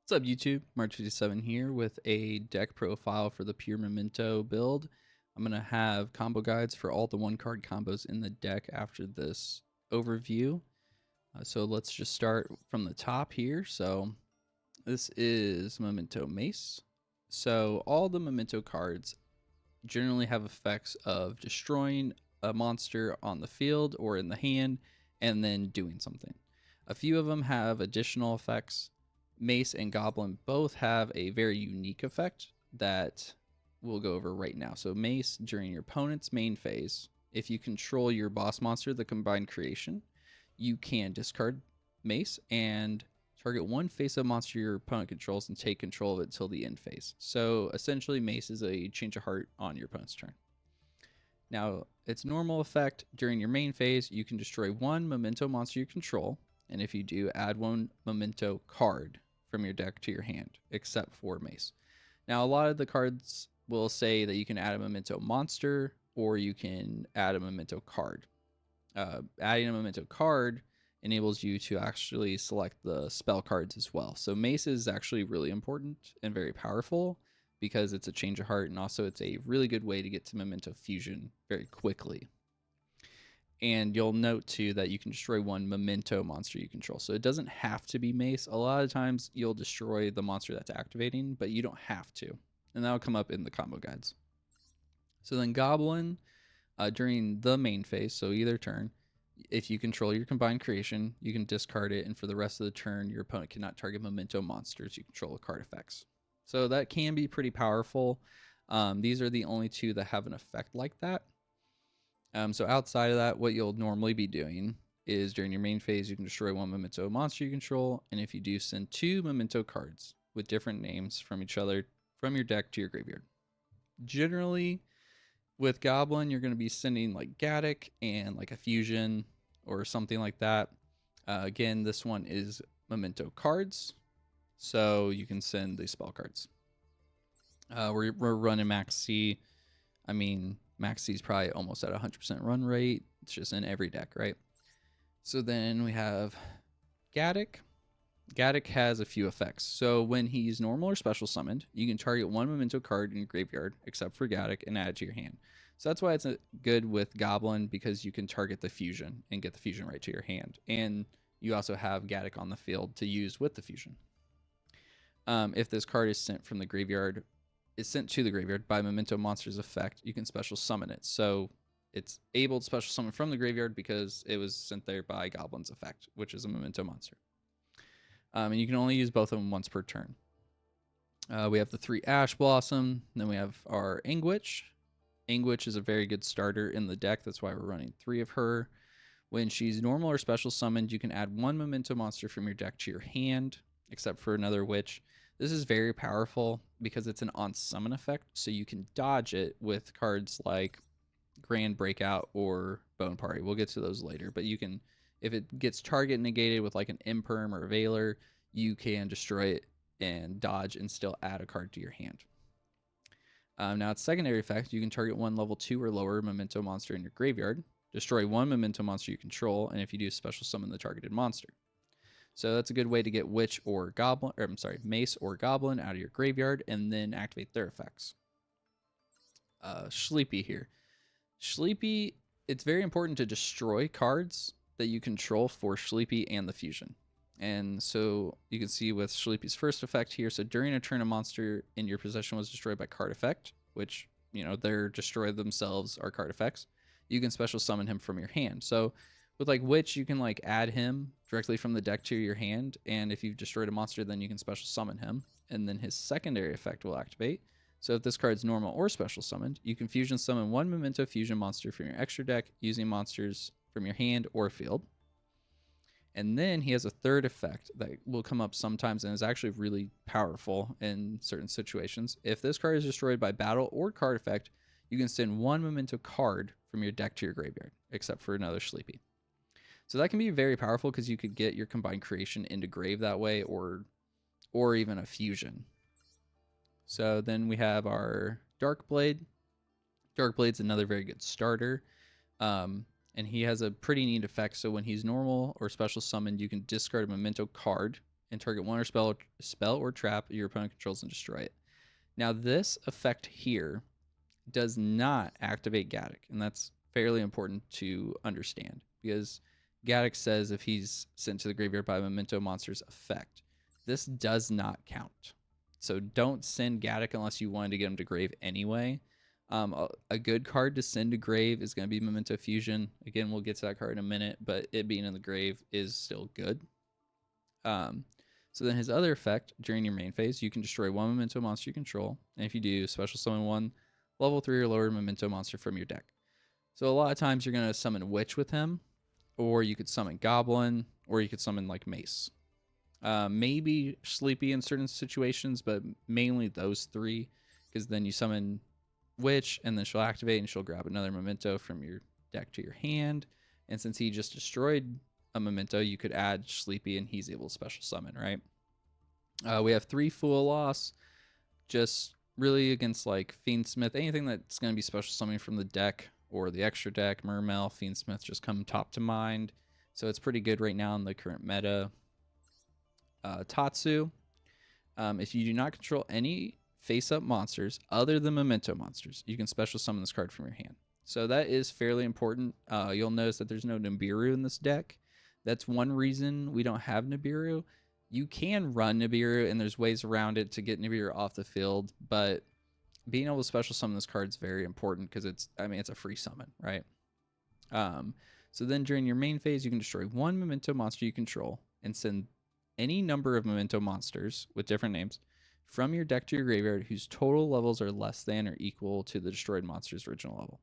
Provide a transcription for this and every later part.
What's up, YouTube? March57 here with a deck profile for the pure Memento build. I'm going to have combo guides for all the one-card combos in the deck after this overview. So let's just start from the top here. So this is Memento Mace. So all the Memento cards generally have effects of destroying a monster on the field or in the hand and then doing something. A few of them have additional effects. Mace and Goblin both have a very unique effect that we'll go over right now. So Mace, during your opponent's main phase, if you control your boss monster, the combined creation, you can discard Mace and target one face-up monster your opponent controls and take control of it till the end phase. So essentially, Mace is a change of heart on your opponent's turn. Now, its normal effect during your main phase, you can destroy one Memento monster you control, and if you do, add one Memento card from your deck to your hand, except for Mace. Now, a lot of the cards will say that you can add a Memento monster or you can add a Memento card. Adding a Memento card enables you to actually select the spell cards as well. So Mace is actually really important and very powerful because it's a change of heart, and also it's a really good way to get to Memento Fusion very quickly. And you'll note too that you can destroy one Memento monster you control. So it doesn't have to be Mace. A lot of times you'll destroy the monster that's activating, but you don't have to. And that'll come up in the combo guides. So then Goblin, during the main phase, so either turn, if you control your combined creation, you can discard it, and for the rest of the turn, your opponent cannot target Memento monsters you control with card effects. So that can be pretty powerful. These are the only two that have an effect like that. So outside of that, what you'll normally be doing is during your main phase, you can destroy one Memento monster you control, and if you do, send two Memento cards with different names from each other from your deck to your graveyard. Generally, with Goblin, you're going to be sending like Gaddock and like a Fusion or something like that. Again, this one is Memento cards, so you can send the spell cards. We're running Max C. I mean, Max C is probably almost at 100% run rate. It's just in every deck, right? So then we have Gaddock. Gaddock has a few effects. So when he's normal or special summoned, you can target one Memento card in your graveyard, except for Gaddock, and add it to your hand. So that's why it's good with Goblin, because you can target the Fusion and get the Fusion right to your hand. And you also have Gaddock on the field to use with the Fusion. If this card is sent from the graveyard, is sent to the graveyard by Memento Monster's effect, you can special summon it. So it's able to special summon from the graveyard because it was sent there by Goblin's effect, which is a Memento Monster. And you can only use both of them once per turn. We have the 3 Ash Blossom. Then we have our Angwitch. Angwitch is a very good starter in the deck. That's why we're running 3 of her. When she's normal or special summoned, you can add one Memento monster from your deck to your hand, except for another witch. This is very powerful because it's an on-summon effect, so you can dodge it with cards like Grand Breakout or Bone Party. We'll get to those later, but you can, if it gets target negated with like an Imperm or a Veiler, you can destroy it and dodge and still add a card to your hand. Now, its secondary effect, you can target one level 2 or lower Memento monster in your graveyard, destroy one Memento monster you control, and if you do, special summon the targeted monster. So that's a good way to get Witch or Goblin, or I'm sorry, Mace or Goblin out of your graveyard and then activate their effects. Shleepy here. Shleepy, it's very important to destroy cards that you control for Shleepy and the Fusion. And so you can see with Shleepy's first effect here, so during a turn a monster in your possession was destroyed by card effect, which, you know, they're destroyed themselves are card effects, you can special summon him from your hand. So with like Witch, you can like add him directly from the deck to your hand, and if you've destroyed a monster, then you can special summon him, and then his secondary effect will activate. So if this card's normal or special summoned, you can fusion summon one Memento Fusion monster from your extra deck using monsters from your hand or field. And then he has a third effect that will come up sometimes and is actually really powerful in certain situations. If this card is destroyed by battle or card effect, you can send one Memento card from your deck to your graveyard, except for another Shleepy. So that can be very powerful because you could get your combined creation into grave that way, or even a fusion. So then we have our Darkblade. Darkblade's another very good starter. And he has a pretty neat effect. So when he's normal or special summoned, you can discard a Memento card and target one or spell or trap your opponent controls and destroy it. Now, this effect here does not activate Gaddock, and that's fairly important to understand because Gaddock says if he's sent to the graveyard by a Memento monster's effect. This does not count. So don't send Gaddock unless you wanted to get him to grave anyway. A good card to send to grave is going to be Memento Fusion. Again, we'll get to that card in a minute, but it being in the grave is still good. So then his other effect, during your main phase, you can destroy one Memento monster you control, and if you do, special summon one level 3 or lower Memento monster from your deck. So a lot of times you're going to summon Witch with him, or you could summon Goblin, or you could summon like Mace. Maybe Shleepy in certain situations, but mainly those three, because then you summon Witch, and then she'll activate, and she'll grab another Memento from your deck to your hand. And since he just destroyed a Memento, you could add Shleepy, and he's able to special summon, right? We have 3 Fool Loss, just really against like Fiendsmith, anything that's going to be special summoning from the deck or the extra deck. Mermail, Fiendsmith just come top to mind. So it's pretty good right now in the current meta. Tatsu, if you do not control any face-up monsters other than Memento monsters, you can special summon this card from your hand. So that is fairly important. You'll notice that there's no Nibiru in this deck. That's one reason we don't have Nibiru. You can run Nibiru, and there's ways around it to get Nibiru off the field, but being able to special summon this card is very important because it's a free summon, right? So then during your main phase, you can destroy one Memento monster you control and send any number of Memento monsters with different names from your deck to your graveyard whose total levels are less than or equal to the destroyed monster's original level.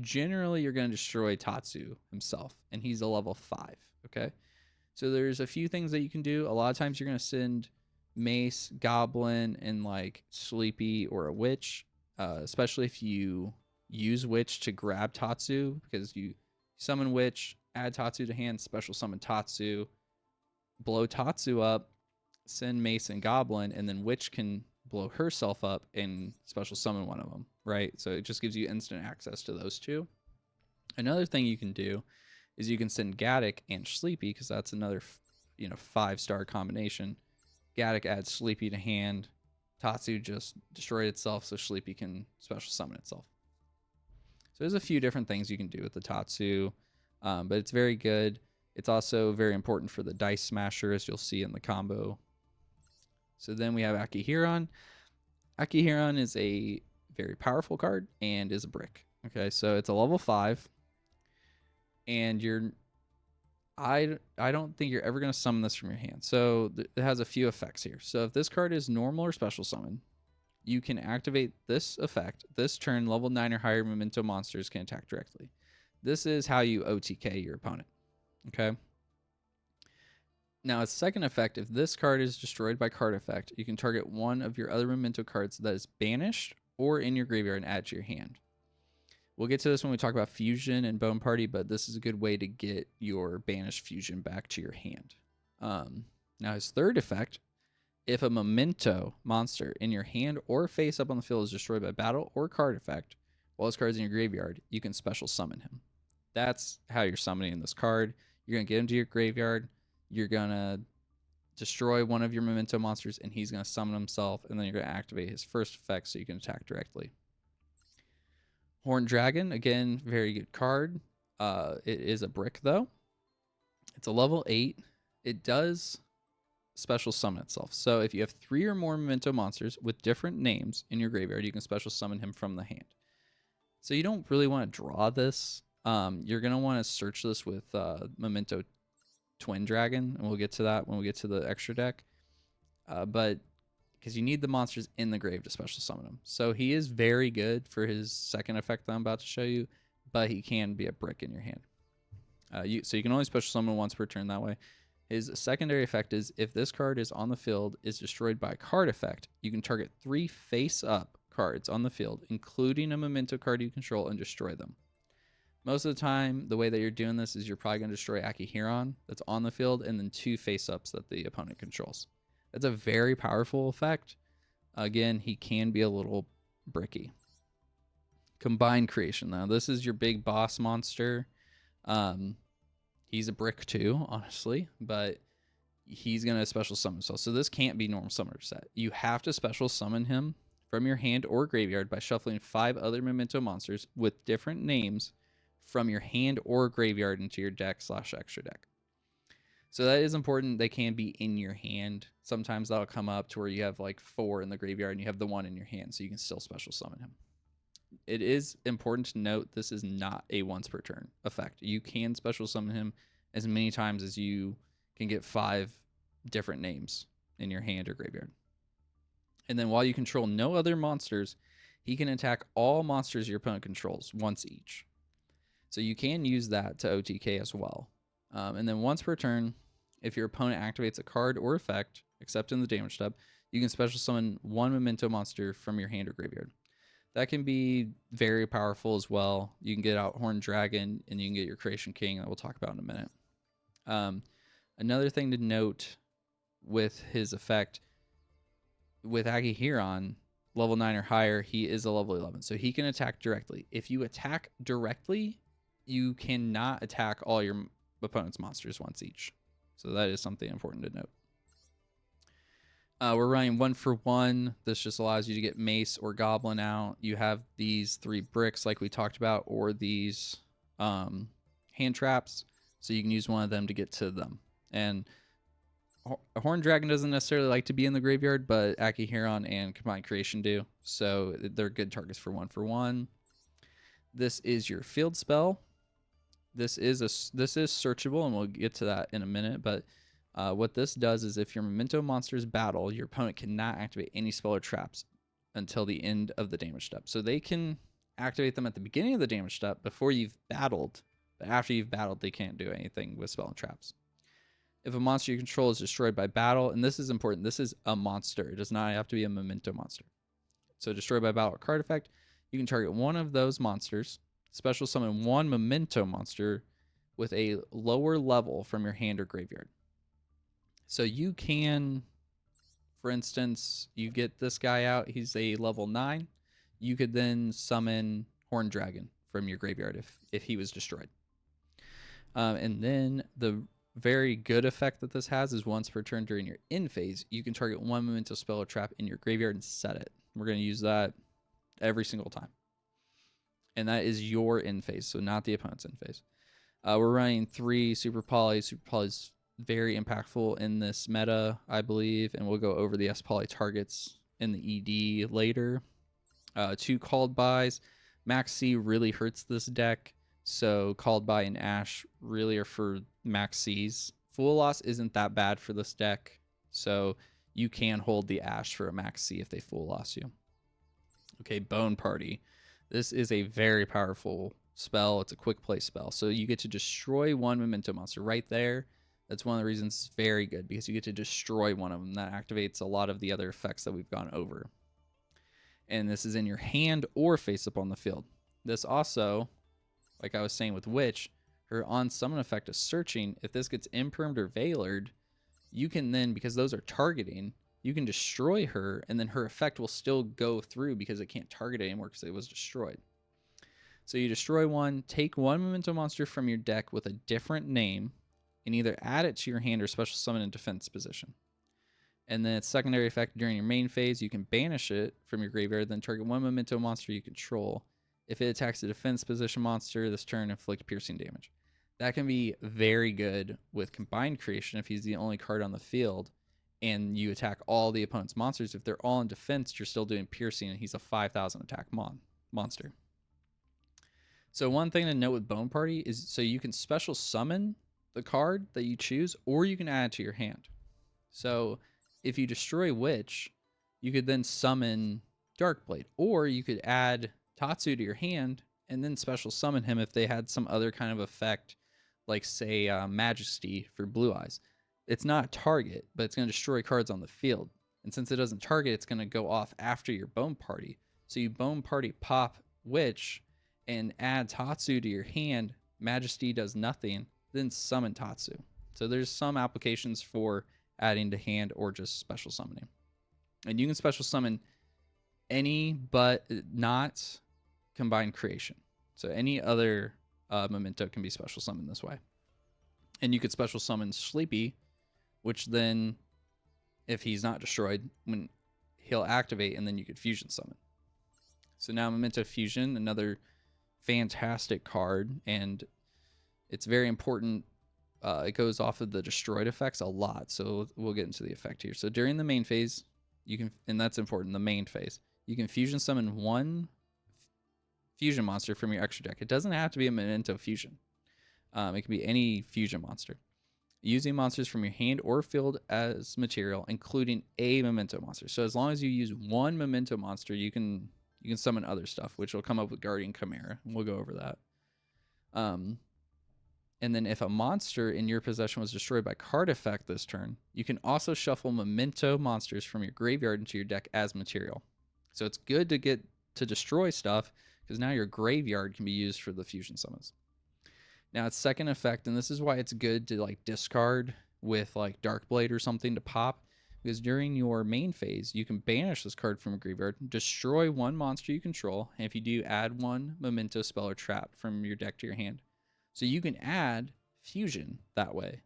Generally, you're going to destroy Tatsu himself, and he's a level 5, okay? So there's a few things that you can do. A lot of times you're going to send Mace, Goblin, and like Shleepy or a Witch, especially if you use Witch to grab Tatsu, because you summon Witch, add Tatsu to hand, special summon Tatsu, blow Tatsu up, send Mace and Goblin, and then Witch can blow herself up and special summon one of them, right? So it just gives you instant access to those two. Another thing you can do is you can send Gaddock and Shleepy, because that's another 5-star combination. Gaddock adds Shleepy to hand. Tatsu just destroyed itself, so Shleepy can special summon itself. So there's a few different things you can do with the Tatsu, but it's very good. It's also very important for the Dice Smasher, as you'll see in the combo. So then we have Akihiron. Akihiron is a very powerful card and is a brick. Okay, so it's a level 5, and I don't think you're ever going to summon this from your hand. So it has a few effects here. So if this card is normal or special summon, you can activate this effect. This turn, level 9 or higher Memento monsters can attack directly. This is how you OTK your opponent. Okay. Now, its second effect, if this card is destroyed by card effect, you can target one of your other Memento cards that is banished or in your graveyard and add to your hand. We'll get to this when we talk about Fusion and Bone Party, but this is a good way to get your banished Fusion back to your hand. Now, his third effect, if a Memento monster in your hand or face up on the field is destroyed by battle or card effect while his card is in your graveyard, you can special summon him. That's how you're summoning this card. You're going to get him to your graveyard. You're going to destroy one of your Memento monsters, and he's going to summon himself, and then you're going to activate his first effect so you can attack directly. Horned Dragon, again, very good card. It is a brick, though. It's a level 8. It does special summon itself. So if you have 3 or more Memento monsters with different names in your graveyard, you can special summon him from the hand. So you don't really want to draw this. You're going to want to search this with Memento Twin Dragon, and we'll get to that when we get to the extra deck. But because you need the monsters in the grave to special summon him. So he is very good for his second effect that I'm about to show you, but he can be a brick in your hand. So you can only special summon once per turn that way. His secondary effect is if this card is on the field is destroyed by a card effect, you can target 3 face-up cards on the field, including a Memento card you control, and destroy them. Most of the time, the way that you're doing this is you're probably going to destroy Akihiron that's on the field, and then 2 face-ups that the opponent controls. That's a very powerful effect. Again, he can be a little bricky. Combined Creation, though. This is your big boss monster. He's a brick too, honestly, but he's going to special summon himself. So this can't be normal summoner set. You have to special summon him from your hand or graveyard by shuffling 5 other Memento monsters with different names from your hand or graveyard into your deck / extra deck. So that is important. They can be in your hand. Sometimes that'll come up to where you have like 4 in the graveyard and you have the 1 in your hand, so you can still special summon him. It is important to note this is not a once per turn effect. You can special summon him as many times as you can get 5 different names in your hand or graveyard. And then while you control no other monsters, he can attack all monsters your opponent controls once each. So you can use that to OTK as well. And then once per turn, if your opponent activates a card or effect, except in the damage step, you can special summon 1 Memento monster from your hand or graveyard. That can be very powerful as well. You can get out Horned Dragon, and you can get your Creation King that we'll talk about in a minute. Another thing to note with his effect, with Agihiron, level 9 or higher, he is a level 11. So he can attack directly. If you attack directly, you cannot attack all your opponent's monsters once each. So that is something important to note. We're running 1 for 1. This just allows you to get Mace or Goblin out. You have these 3 bricks like we talked about, or these hand traps. So you can use one of them to get to them. And a Horned Dragon doesn't necessarily like to be in the graveyard, but Agihiron and Combined Creation do. So they're good targets for 1 for 1. This is your field spell. This is searchable, and we'll get to that in a minute. But what this does is if your Memento monsters battle, your opponent cannot activate any spell or traps until the end of the damage step. So they can activate them at the beginning of the damage step before you've battled, but after you've battled, they can't do anything with spell and traps. If a monster you control is destroyed by battle, and this is important, this is a monster. It does not have to be a Memento monster. So destroyed by battle or card effect, you can target one of those monsters, special summon 1 Memento monster with a lower level from your hand or graveyard. So you can, for instance, you get this guy out, he's a level 9. You could then summon Horned Dragon from your graveyard if he was destroyed. And then the very good effect that this has is once per turn during your end phase, you can target 1 Memento spell or trap in your graveyard and set it. We're going to use that every single time. And that is your end phase, so not the opponent's end phase. We're running 3 Super Poly. Super Poly is very impactful in this meta, I believe, and we'll go over the S Poly targets in the ED later. 2 Called Bys. Max C really hurts this deck, so Called By and Ash really are for Max Cs. Full Loss isn't that bad for this deck, so you can hold the Ash for a Max C if they Full Loss you. Okay, Bone Party. This is a very powerful spell. It's a quick play spell. So you get to destroy 1 Memento monster right there. That's one of the reasons it's very good, because you get to destroy one of them. That activates a lot of the other effects that we've gone over. And this is in your hand or face up on the field. This also, like I was saying with Witch, her on summon effect is searching. If this gets impermed or veilered, you can then, because those are targeting, you can destroy her, and then her effect will still go through because it can't target anymore because it was destroyed. So you destroy one, take 1 Memento monster from your deck with a different name, and either add it to your hand or special summon in defense position. And then its secondary effect during your main phase, you can banish it from your graveyard, then target 1 Memento monster you control. If it attacks a defense position monster this turn, inflict piercing damage. That can be very good with Combined Creation if he's the only card on the field, and you attack all the opponent's monsters. If they're all in defense, you're still doing piercing, and he's a 5,000 attack monster. So one thing to note with Bone Party is, so you can special summon the card that you choose, or you can add it to your hand. So if you destroy Witch, you could then summon Darkblade, or you could add Tatsu to your hand and then special summon him if they had some other kind of effect, like say Majesty for Blue Eyes. It's not a target, but it's going to destroy cards on the field. And since it doesn't target, it's going to go off after your Bone Party. So you Bone Party pop Witch and add Tatsu to your hand. Majesty does nothing, then summon Tatsu. So there's some applications for adding to hand or just special summoning. And you can special summon any but not Combined Creation. So any other Memento can be special summoned this way. And you could special summon Shleepy which then, if he's not destroyed, when he'll activate, and then you could fusion summon. So now Memento Fusion, another fantastic card, and it's very important. It goes off of the destroyed effects a lot, so we'll get into the effect here. So during the main phase, you can, and that's important, the main phase, you can fusion summon one fusion monster from your extra deck. It doesn't have to be a Memento Fusion. It can be any fusion monster. Using monsters from your hand or field as material, including a Memento monster. So as long as you use one Memento monster, you can summon other stuff, which will come up with Guardian Chimera. We'll go over that. And then if a monster in your possession was destroyed by card effect this turn, you can also shuffle Memento monsters from your graveyard into your deck as material. So it's good to get to destroy stuff, because now your graveyard can be used for the fusion summons. Now its second effect, and this is why it's good to like discard with like Darkblade or something to pop, because during your main phase, you can banish this card from a graveyard, destroy one monster you control, and if you do, add one Memento spell or trap from your deck to your hand. So you can add fusion that way.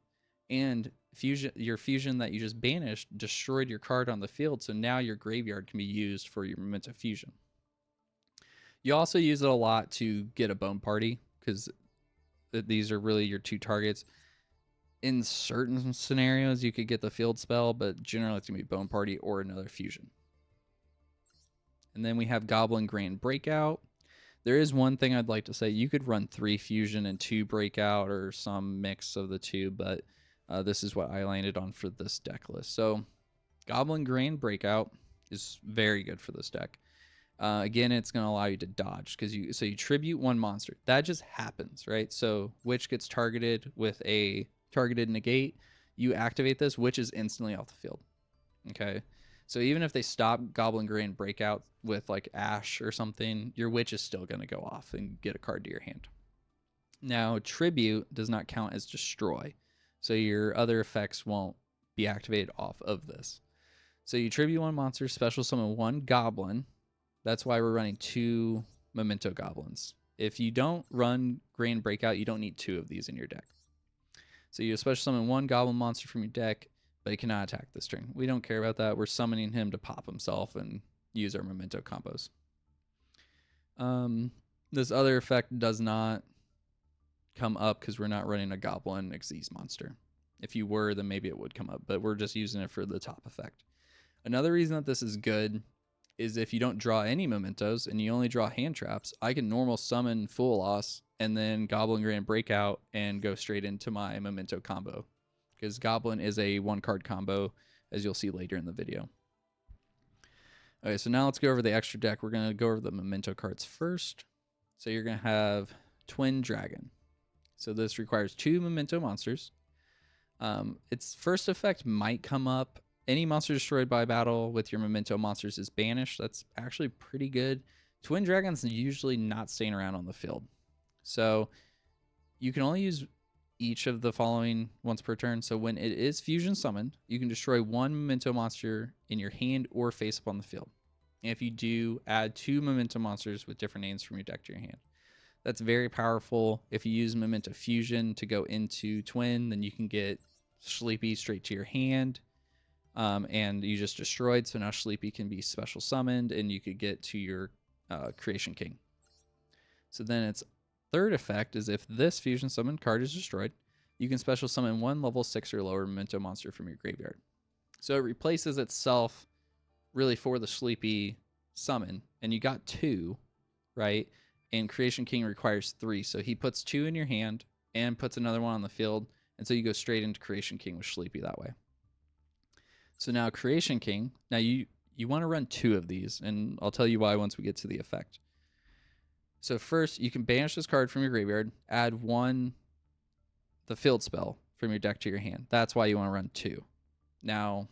And your fusion that you just banished destroyed your card on the field, so now your graveyard can be used for your Memento Fusion. You also use it a lot to get a Bone Party, because these are really your two targets. In certain scenarios, you could get the field spell, but generally it's going to be Bone Party or another fusion. And then we have Goblin Grand Breakout. There is one thing I'd like to say. You could run 3 fusion and 2 breakout, or some mix of the two, but this is what I landed on for this deck list. So Goblin Grand Breakout is very good for this deck. Again, it's going to allow you to dodge, because you tribute one monster. That just happens, right? So Witch gets targeted with a targeted negate. You activate this, Witch is instantly off the field. Okay. So even if they stop Goblin Grand Breakout with like Ash or something, your Witch is still going to go off and get a card to your hand. Now, Tribute does not count as Destroy, so your other effects won't be activated off of this. So you tribute one monster, special summon one Goblin. That's why we're running 2 Memento Goblins. If you don't run Grand Breakout, you don't need 2 of these in your deck. So you special summon one Goblin monster from your deck, but he cannot attack this turn. We don't care about that. We're summoning him to pop himself and use our Memento combos. This other effect does not come up because we're not running a Goblin Xyz monster. If you were, then maybe it would come up, but we're just using it for the top effect. Another reason that this is good is if you don't draw any Mementos and you only draw hand traps, I can normal summon Full Loss and then Goblin Grand Breakout and go straight into my Memento combo, because Goblin is a 1-card combo, as you'll see later in the video. Okay, so now let's go over the extra deck. We're going to go over the Memento cards first. So you're going to have Twin Dragon. So this requires 2 Memento monsters. Its first effect might come up. Any monster destroyed by battle with your Memento monsters is banished. That's actually pretty good. Twin Dragon's usually not staying around on the field. So you can only use each of the following once per turn. So when it is fusion summoned, you can destroy 1 Memento monster in your hand or face up on the field. And if you do, add 2 Memento monsters with different names from your deck to your hand. That's very powerful. If you use Memento Fusion to go into Twin, then you can get Shleepy straight to your hand. And you just destroyed, so now Shleepy can be special summoned, and you could get to your Creation King. So then its third effect is if this fusion summoned card is destroyed, you can special summon 1 level 6 or lower Memento monster from your graveyard. So it replaces itself really for the Shleepy summon, and you got 2, right? And Creation King requires 3, so he puts 2 in your hand and puts another one on the field, and so you go straight into Creation King with Shleepy that way. So now Creation King, now you want to run 2 of these, and I'll tell you why once we get to the effect. So first, you can banish this card from your graveyard, add 1, the field spell from your deck to your hand. That's why you want to run 2. Now,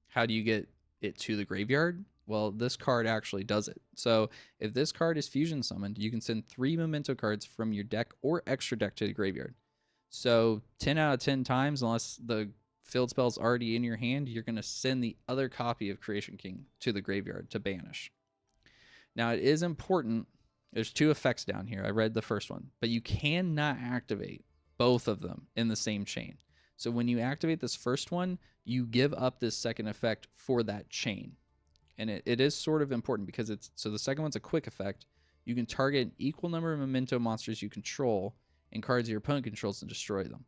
how do you get it to the graveyard? Well, this card actually does it. So if this card is fusion summoned, you can send 3 Memento cards from your deck or extra deck to the graveyard. So 10 out of 10 times, unless the field spell's already in your hand, you're going to send the other copy of Creation King to the graveyard to banish. Now, it is important. There's 2 effects down here. I read the first one, but you cannot activate both of them in the same chain. So when you activate this first one, you give up this second effect for that chain. And it is sort of important because so the second one's a quick effect. You can target an equal number of memento monsters you control and cards your opponent controls and destroy them.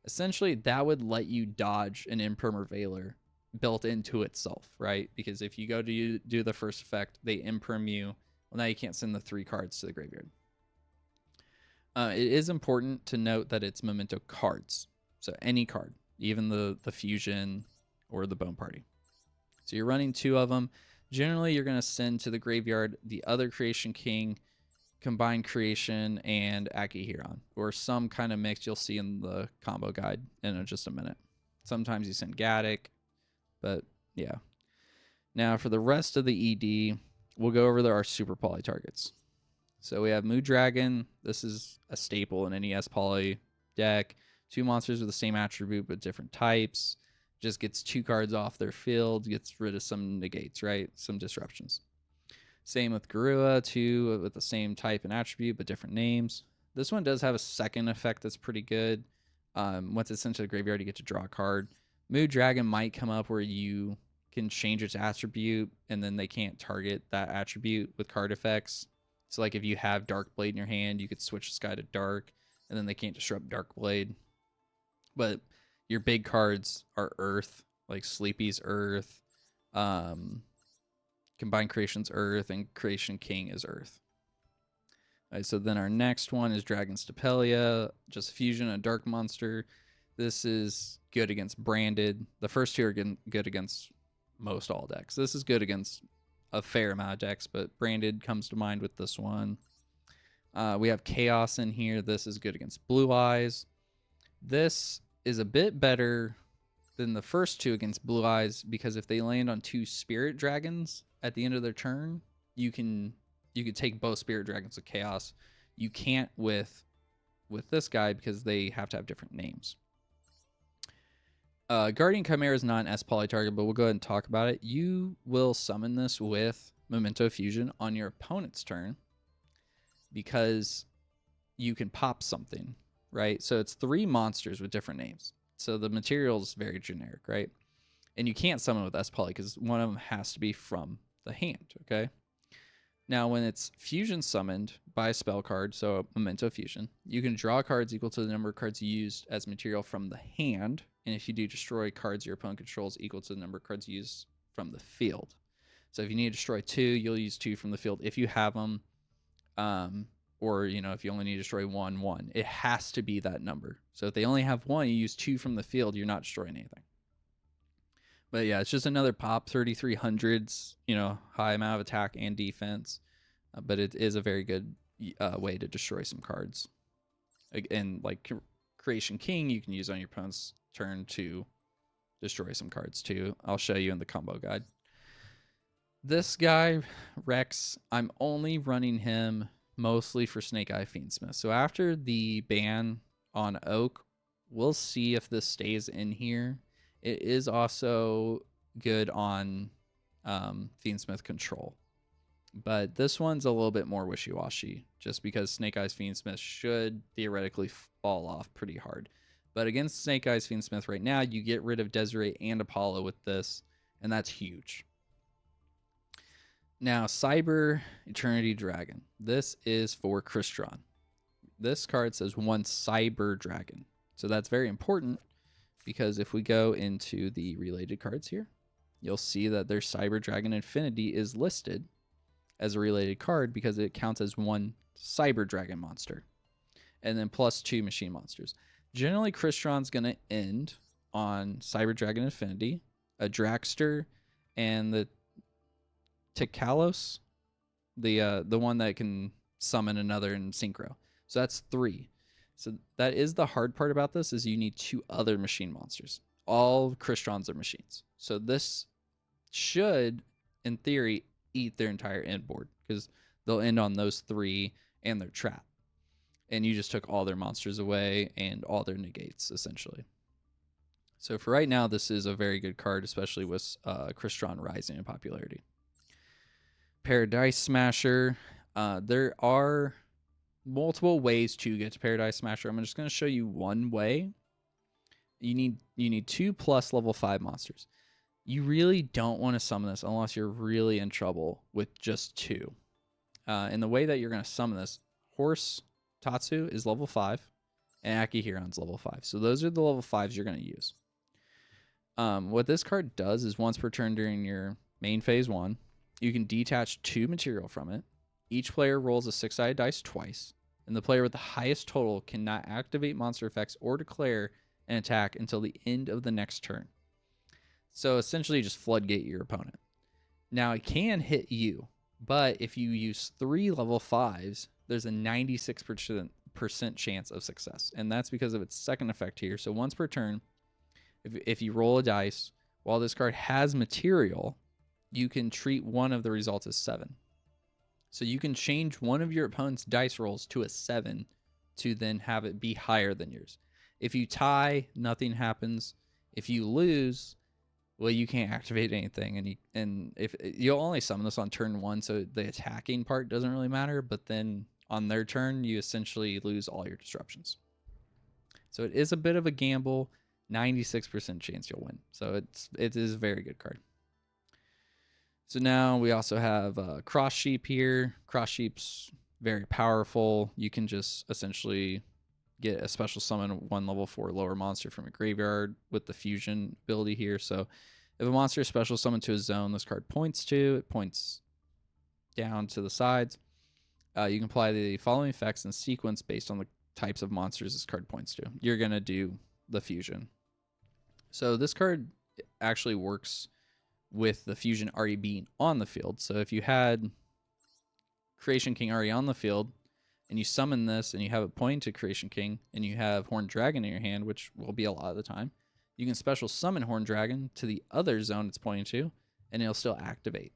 Essentially, that would let you dodge an Imprimer Veiler built into itself, right? Because if you go to do the first effect, they imprim you. Well, now you can't send the 3 cards to the graveyard. It is important to note that it's memento cards. So any card, even the fusion or the bone party. So you're running 2 of them. Generally, you're going to send to the graveyard the other Creation King, Combined Creation, and Akihiron, or some kind of mix you'll see in the combo guide in just a minute. Sometimes you send Gaddick, but yeah. Now for the rest of the ED, we'll go over our super poly targets. So we have Mood Dragon. This is a staple in any S poly deck. 2 monsters with the same attribute but different types. Just gets 2 cards off their field, gets rid of some negates, right? Some disruptions. Same with Garua, 2 with the same type and attribute but different names. This one does have a second effect that's pretty good. Once it's sent to the graveyard, you get to draw a card. Mood Dragon might come up where you can change its attribute and then they can't target that attribute with card effects. So like if you have Dark Blade in your hand, you could switch this guy to Dark and then they can't disrupt Dark Blade. But your big cards are Earth, like Sleepy's Earth, Combined Creation's Earth, and Creation King is Earth. All right, so then our next one is Dragon Stapelia, just fusion, a dark monster. This is good against branded. The first 2 are good against most all decks. This is good against a fair amount of decks, but branded comes to mind with this one. We have Chaos in here. This is good against Blue Eyes. This is a bit better than the first 2 against Blue Eyes because if they land on 2 Spirit Dragons at the end of their turn, you could take both Spirit Dragons with Chaos. You can't with this guy because they have to have different names. Guardian Chimera is not an S poly target, but we'll go ahead and talk about it. You will summon this with Memento Fusion on your opponent's turn because you can pop something, right? So it's 3 monsters with different names. So the material is very generic, right? And you can't summon with S poly because one of them has to be from the hand, okay? Now, when it's fusion summoned by a spell card, so Memento Fusion, you can draw cards equal to the number of cards used as material from the hand. And if you do, destroy cards your opponent controls equal to the number of cards used from the field. So if you need to destroy 2, you'll use 2 from the field if you have them. Or, if you only need to destroy 1, it has to be that number. So if they only have 1, you use 2 from the field, you're not destroying anything. But yeah, it's just another pop, 3300s, high amount of attack and defense. But it is a very good way to destroy some cards. And like Creation King, you can use on your opponent's turn to destroy some cards too. I'll show you in the combo guide. This guy, Rex, I'm only running him mostly for Snake Eye Fiendsmith. So after the ban on Oak, we'll see if this stays in here. It is also good on Fiendsmith Control. But this one's a little bit more wishy-washy, just because Snake Eyes Fiendsmith should theoretically fall off pretty hard. But against Snake Eyes Fiendsmith right now, you get rid of Desiree and Apollo with this, and that's huge. Now, Cyber Eternity Dragon. This is for Crystron. This card says 1 Cyber Dragon. So that's very important because if we go into the related cards here, you'll see that their Cyber Dragon Infinity is listed as a related card because it counts as 1 Cyber Dragon monster. And then +2 machine monsters. Generally, Crystron's going to end on Cyber Dragon Infinity, a Dragster, and the Tikalos, the one that can summon another in Synchro. So that's 3. So that is the hard part about this is you need 2 other machine monsters. All Crystrons are machines. So this should, in theory, eat their entire end board because they'll end on those 3 and their trap. And you just took all their monsters away and all their negates, essentially. So for right now, this is a very good card, especially with Crystron rising in popularity. Paradise Smasher. There are multiple ways to get to Paradise Smasher. I'm just going to show you one way. you need 2+ level 5 monsters. You really don't want to summon this unless you're really in trouble with just 2. And the way that you're going to summon this, Horse Tatsu is level 5, and Akihiron's level 5. So those are the level 5s you're going to use. What this card does is once per turn during your main phase 1, you can detach 2 material from it. Each player rolls a 6-sided dice twice, and the player with the highest total cannot activate monster effects or declare an attack until the end of the next turn. So essentially just floodgate your opponent. Now it can hit you, but if you use 3 level 5s, there's a 96% chance of success. And that's because of its second effect here. So once per turn, if you roll a dice, while this card has material, you can treat one of the results as 7. So you can change one of your opponent's dice rolls to a 7 to then have it be higher than yours. If you tie, nothing happens. If you lose, well, you can't activate anything, and if you'll only summon this on turn 1, so the attacking part doesn't really matter. But then on their turn, you essentially lose all your disruptions. So it is a bit of a gamble. 96% chance you'll win. So it is a very good card. So now we also have Cross Sheep here. Cross Sheep's very powerful. You can just essentially get a special summon 1 level 4 lower monster from a graveyard with the fusion ability here. So if a monster is special summoned to a zone this card points to, it points down to the sides. You can apply the following effects in sequence based on the types of monsters this card points to. You're going to do the fusion. So this card actually works with the fusion already being on the field. So if you had Creation King already on the field and you summon this and you have it pointing to Creation King and you have Horned Dragon in your hand, which will be a lot of the time, you can special summon Horned Dragon to the other zone it's pointing to and it'll still activate.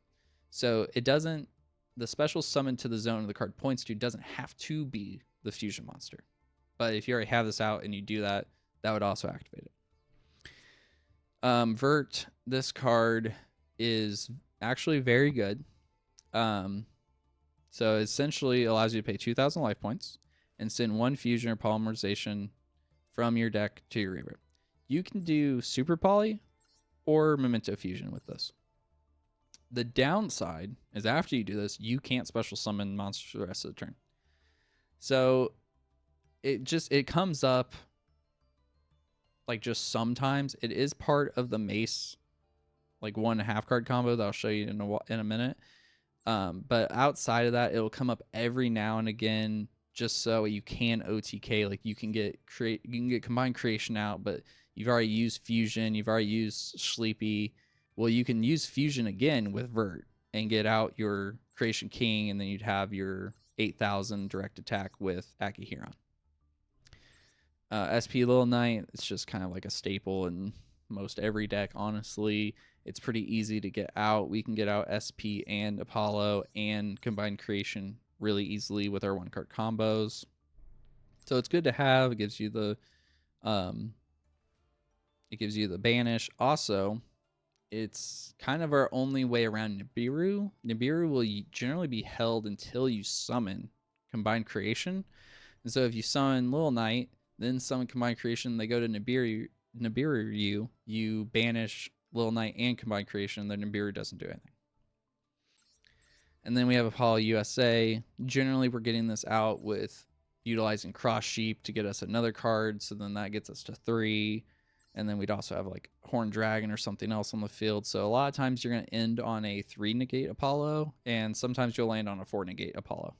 So it doesn't, the special summon to the zone the card points to doesn't have to be the fusion monster. But if you already have this out and you do that, that would also activate it. Vert, this card is actually very good. So essentially allows you to pay 2,000 life points and send 1 fusion or polymerization from your deck to your graveyard. You can do Super Poly or Memento Fusion with this. The downside is after you do this, you can't special summon monsters for the rest of the turn. So it comes up like just sometimes. It is part of the Mace like 1.5 card combo that I'll show you in a minute. But outside of that, it'll come up every now and again just so you can OTK. Like you can get combined creation out, but you've already used fusion, you've already used Shleepy. Well, you can use fusion again with Vert and get out your Creation King, and then you'd have your 8,000 direct attack with Akihiron. SP Little Knight, it's just kind of like a staple in most every deck, honestly. It's pretty easy to get out. We can get out SP and Apollo and Combined Creation really easily with our 1-card combos. So it's good to have. It gives you the banish. Also, it's kind of our only way around Nibiru. Nibiru will generally be held until you summon Combined Creation. And so if you summon Little Knight, then summon Combined Creation, they go to Nibiru, you banish Little Knight and Combined Creation, then Nibiru doesn't do anything. And then we have Apollo USA. Generally, we're getting this out with utilizing Cross Sheep to get us another card, so then that gets us to 3. And then we'd also have like Horned Dragon or something else on the field. So a lot of times you're going to end on a 3 negate Apollo, and sometimes you'll land on a 4 negate Apollo.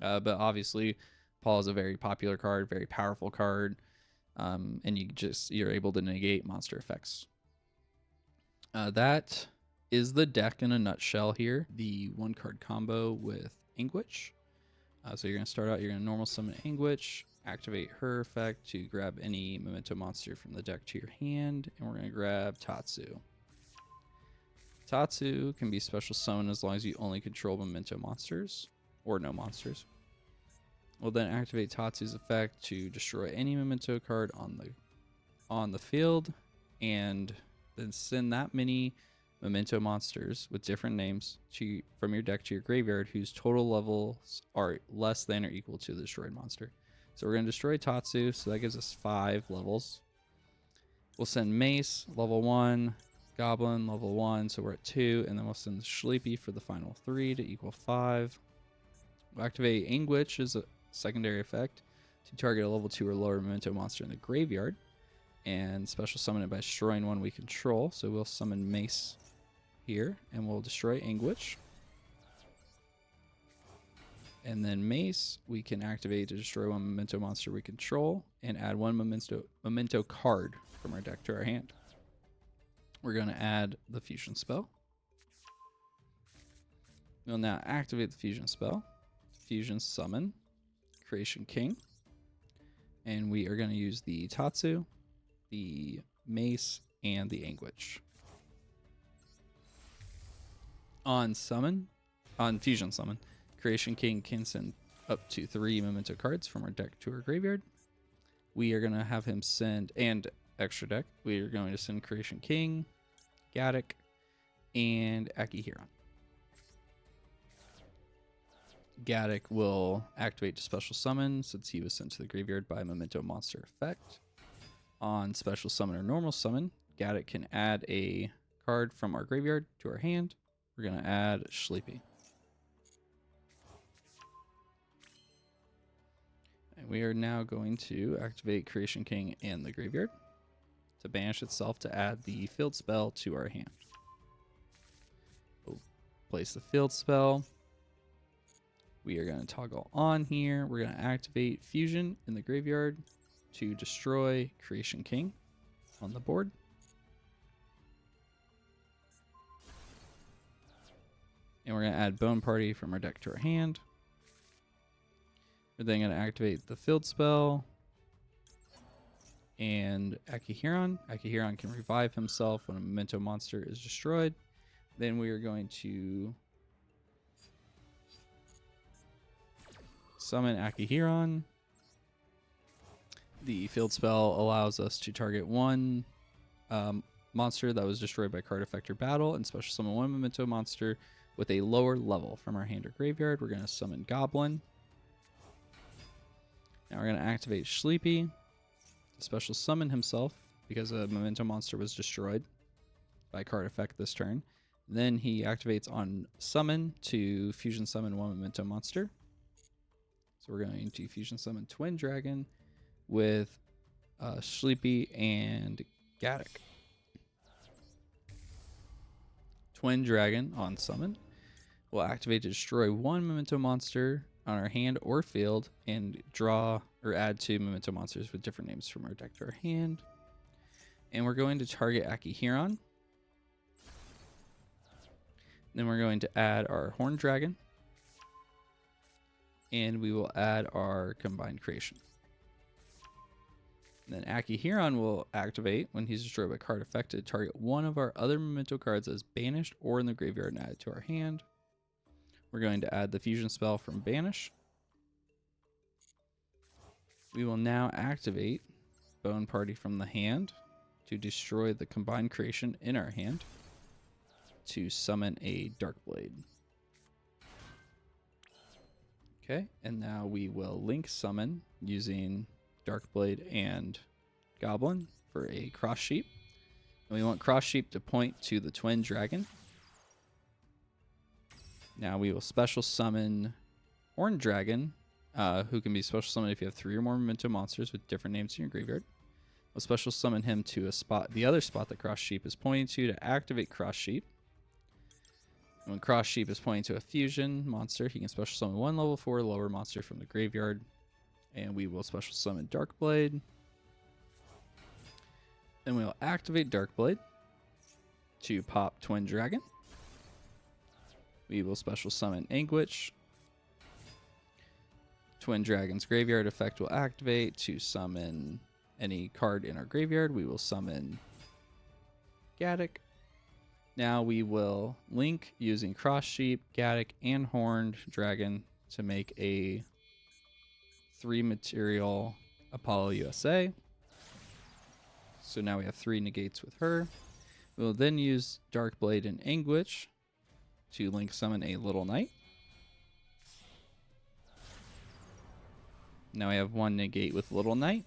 But obviously, Apollo is a very popular card, very powerful card, and you're able to negate monster effects. That is the deck in a nutshell here. The 1-card combo with Angwitch. So you're going to start out, you're going to normal summon Angwitch, activate her effect to grab any Memento monster from the deck to your hand, and we're going to grab Tatsu. Tatsu can be special summoned as long as you only control Memento monsters, or no monsters. We'll then activate Tatsu's effect to destroy any Memento card on the field, and then send that many Memento monsters with different names from your deck to your graveyard whose total levels are less than or equal to the destroyed monster. So we're going to destroy Tatsu, so that gives us 5 levels. We'll send Mace, level 1, Goblin, level 1, so we're at 2, and then we'll send Shleepy for the final 3 to equal 5. We'll activate Angwitch as a secondary effect to target a level 2 or lower Memento monster in the graveyard, and special summon it by destroying one we control. So we'll summon Mace here, and we'll destroy Angwitch. And then Mace, we can activate to destroy one Memento monster we control and add one Memento card from our deck to our hand. We're going to add the fusion spell. We'll now activate the fusion spell, fusion summon, Creation King, and we are going to use the Tatsu, the Mace, and the Angwitch. On fusion summon, Creation King can send up to 3 Memento cards from our deck to our graveyard. We are going to have him send, and extra deck, we are going to send Creation King, Gaddock, and Akihiron. Gaddock will activate to special summon since he was sent to the graveyard by Memento monster effect. On special summon or normal summon, Gaddock can add a card from our graveyard to our hand. We're going to add Shleepy. And we are now going to activate Creation King in the graveyard to banish itself to add the field spell to our hand. We'll place the field spell. We are going to toggle on here. We're going to activate Fusion in the graveyard to destroy Creation King on the board. And we're going to add Bone Party from our deck to our hand. We're then going to activate the field spell and Akihiron. Akihiron can revive himself when a Memento monster is destroyed. Then we are going to summon Akihiron. The field spell allows us to target one monster that was destroyed by card effect or battle and special summon one Memento monster with a lower level from our hand or graveyard. We're going to summon Goblin. Now we're going to activate Shleepy to special summon himself because a Memento monster was destroyed by card effect this turn. Then he activates on summon to fusion summon one Memento monster. So we're going to fusion summon Twin Dragon with Shleepy and Gaddock. Twin Dragon on summon will activate to destroy one Memento monster on our hand or field and draw or add 2 Memento monsters with different names from our deck to our hand. And we're going to target Akihiron. Then we're going to add our Horned Dragon. And we will add our Combined Creation. And then Akihiron will activate when he's destroyed by card effect to target one of our other Memento cards as banished or in the graveyard and add it to our hand. We're going to add the fusion spell from Banish. We will now activate Bone Party from the hand to destroy the Combined Creation in our hand to summon a Dark Blade. Okay, and now we will link summon using Darkblade and Goblin for a Cross Sheep. And we want Cross Sheep to point to the Twin Dragon. Now we will special summon Horned Dragon, who can be special summoned if you have 3 or more Memento monsters with different names in your graveyard. We'll special summon him to a spot, the other spot that Cross Sheep is pointing to activate Cross Sheep. When Cross Sheep is pointing to a fusion monster, he can special summon one level 4 lower monster from the graveyard. And we will special summon Darkblade. Then we will activate Darkblade to pop Twin Dragon. We will special summon Angwitch. Twin Dragon's graveyard effect will activate to summon any card in our graveyard. We will summon Gaddock. Now we will link using Cross Sheep, Gaddock, and Horned Dragon to make a 3 material Apollo USA. So now we have 3 negates with her. We will then use Darkblade and Angwitch to link summon a Little Knight. Now we have 1 negate with Little Knight.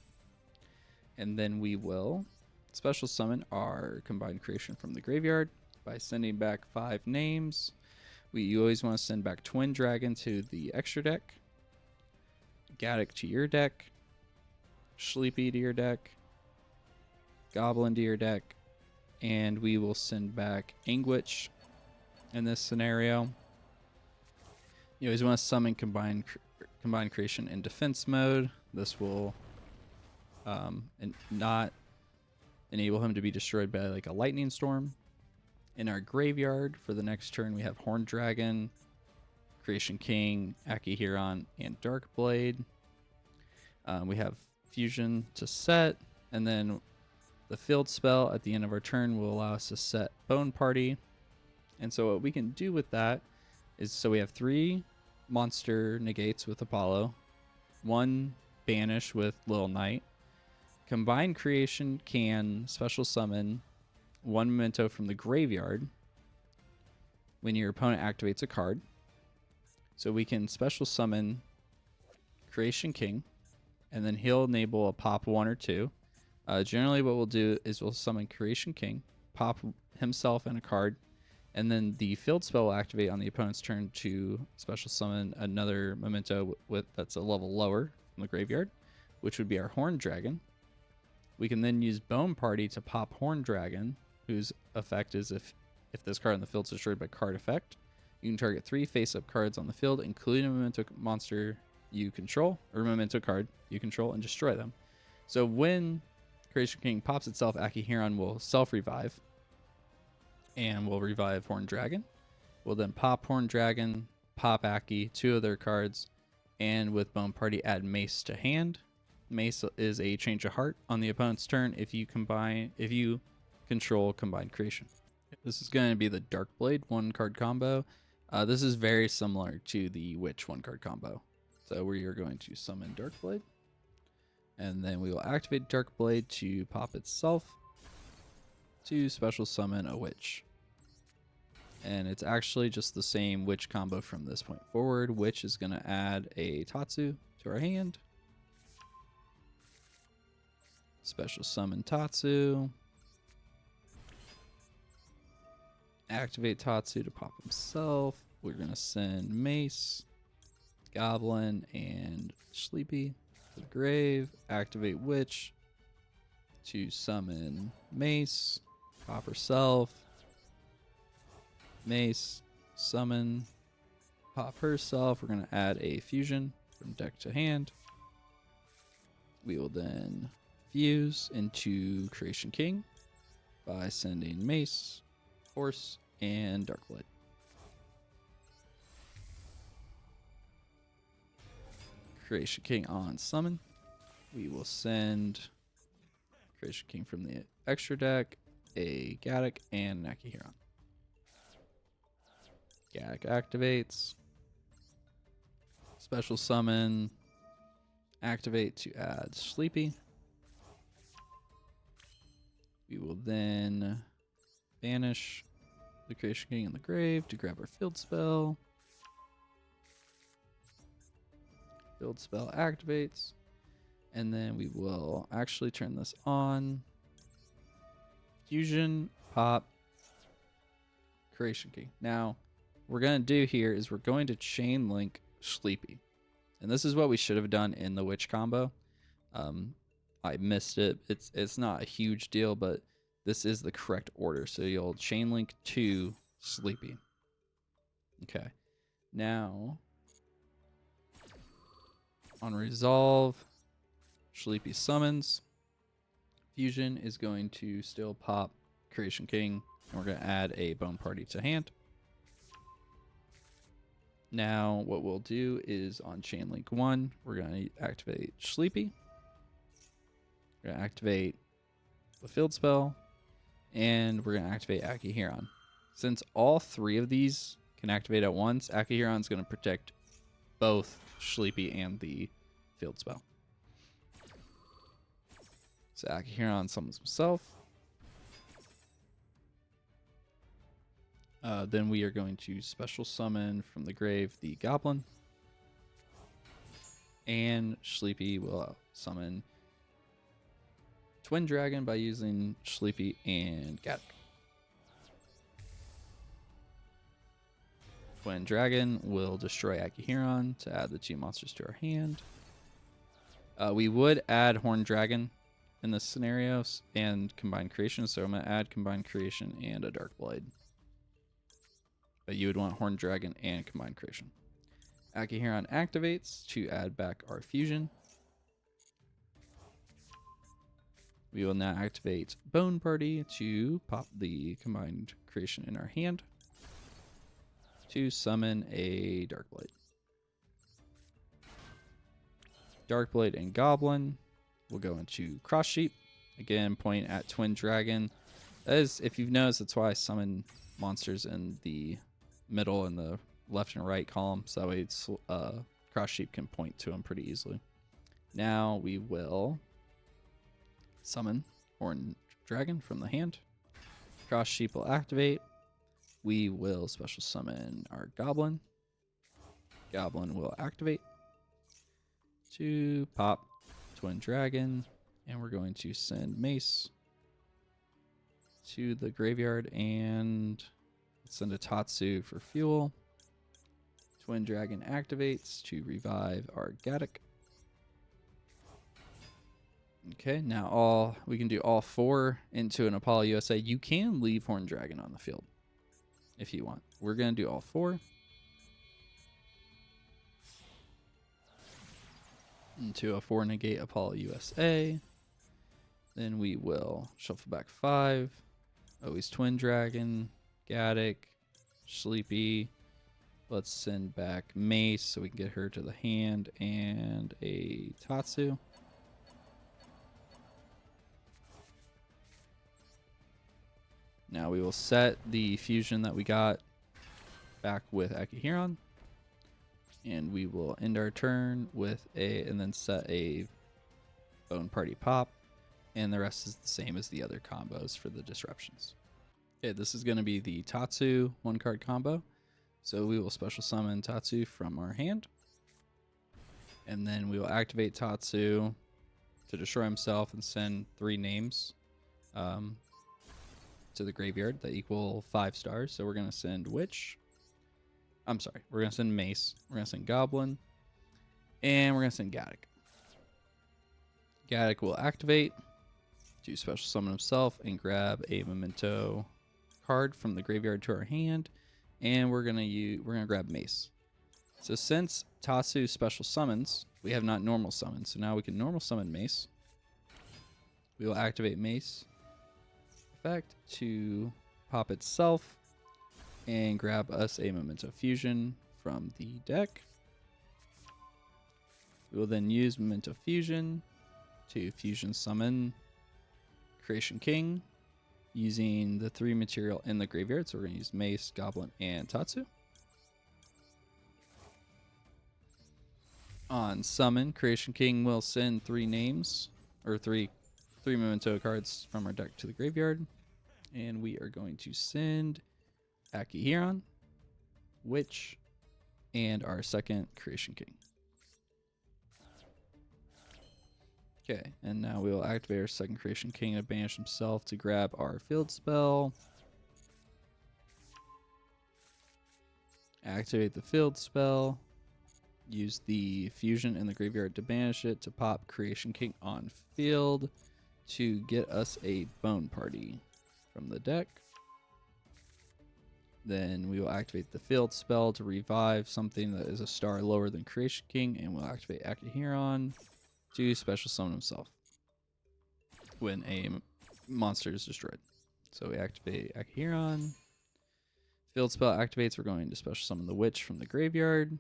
And then we will special summon our combined creation from the graveyard by sending back 5 names. You always want to send back Twin Dragon to the extra deck, Gaddock to your deck, Shleepy to your deck, Goblin to your deck, and we will send back Angwitch in this scenario. You always want to summon combined creation in defense mode. This will not enable him to be destroyed by like a lightning storm. In our graveyard for the next turn, we have Horned Dragon, Creation King, Akihiron, and Darkblade. We have Fusion to set, and then the field spell at the end of our turn will allow us to set Bone Party. And so what we can do with that is, so we have 3 monster negates with Apollo, 1 banish with Little Knight. Combined Creation can special summon 1 memento from the graveyard when your opponent activates a card. So we can special summon Creation King, and then he'll enable a pop 1 or 2. Generally what we'll do is we'll summon Creation King, pop himself and a card, and then the field spell will activate on the opponent's turn to special summon another memento that's a level lower from the graveyard, which would be our Horned Dragon. We can then use Bone Party to pop Horned Dragon, whose effect is if this card on the field is destroyed by card effect, you can target 3 face-up cards on the field, including a memento monster you control, or memento card you control, and destroy them. So when Creation King pops itself, Akihiron will self-revive, and will revive Horned Dragon. We'll then pop Horned Dragon, pop Aki, 2 of their cards, and with Bone Party add Mace to hand. Mace is a change of heart on the opponent's turn if you control combined creation. This is going to be the Darkblade 1-card combo. This is very similar to the Witch 1-card combo. So we are going to summon Darkblade, and then we will activate Darkblade to pop itself to special summon a Witch. And it's actually just the same Witch combo from this point forward. Witch is going to add a Tatsu to our hand. Special summon Tatsu. Activate Tatsu to pop himself. We're going to send Mace, Goblin, and Shleepy to the grave. Activate Witch to summon Mace, pop herself. Mace, summon, pop herself. We're going to add a fusion from deck to hand. We will then fuse into Creation King by sending Mace, Horse, and Darkblade. Creation King on summon. We will send Creation King from the extra deck, a Gaddock, and an Akihiron. Gaddock activates. Special summon. Activate to add Shleepy. We will then banish the Creation King in the grave to grab our field spell. Field spell activates. And then we will actually turn this on. Fusion, pop, Creation King. Now, what we're going to do here is we're going to chain link Shleepy. And this is what we should have done in the Witch combo. I missed it. It's not a huge deal, but this is the correct order. So you'll chain link to Shleepy. Okay. Now, on resolve, Shleepy summons. Fusion is going to still pop Creation King, and we're going to add a Bone Party to hand. Now, what we'll do is on chain link 1, we're going to activate Shleepy. We're going to activate the field spell, and we're going to activate Akihiron. Since all 3 of these can activate at once, Akihiron's going to protect both Shleepy and the field spell. So Akihiron summons himself. Then we are going to special summon from the grave the Goblin. And Shleepy will summon Twin Dragon by using Shleepy and Gaddock. Twin Dragon will destroy Akihiron to add the 2 monsters to our hand. We would add Horned Dragon in this scenario and Combined Creation, so I'm going to add Combined Creation and a Dark Blade. But you would want Horned Dragon and Combined Creation. Akihiron activates to add back our fusion. We will now activate Bone Party to pop the Combined Creation in our hand to summon a Dark Blade. Dark Blade and Goblin will go into Cross Sheep. Again, point at Twin Dragon. That is, if you've noticed, that's why I summon monsters in the middle and the left and right column, so that way it's, Cross Sheep can point to them pretty easily. Now we will summon Horned Dragon from the hand. Cross Sheep will activate. We will special summon our Goblin. Goblin will activate to pop Twin Dragon, and we're going to send Mace to the graveyard and send a Tatsu for fuel. Twin Dragon activates to revive our Gaddock. Okay, now we can do all 4 into an Apollo USA. You can leave Horned Dragon on the field if you want. We're going to do all 4. Into a 4 negate Apollo USA. Then we will shuffle back 5. Always Twin Dragon, Gaddock, Shleepy. Let's send back Mace so we can get her to the hand, and a Tatsu. Now we will set the fusion that we got back with Akihiron. And we will end our turn with and then set a Bone Party pop. And the rest is the same as the other combos for the disruptions. Okay, this is going to be the Tatsu 1-card combo. So we will special summon Tatsu from our hand. And then we will activate Tatsu to destroy himself and send 3 names to the graveyard that equal 5 stars. So we're going to send Witch. I'm sorry, we're going to send Mace. We're going to send Goblin. And we're going to send Gaddock. Gaddock will activate to special summon himself and grab a Memento card from the graveyard to our hand. And we're gonna grab Mace. So since Tatsu special summons, we have not normal summon. So now we can normal summon Mace. We will activate Mace effect to pop itself and grab us a Memento Fusion from the deck. We will then use Memento Fusion to fusion summon Creation King using the 3 material in the graveyard. So we're going to use Mace, Goblin, and Tatsu. On summon, Creation King will send 3 names, or three Memento cards from our deck to the graveyard. And we are going to send Akihiron, Witch, and our second Creation King. Okay, and now we will activate our second Creation King to banish himself to grab our field spell. Activate the field spell. Use the fusion in the graveyard to banish it to pop Creation King on field to get us a Bone Party from the deck. Then we will activate the field spell to revive something that is a star lower than Creation King, and we'll activate Akihiron to special summon himself when a monster is destroyed. So we activate Akihiron. Field spell activates. We're going to special summon the Witch from the graveyard.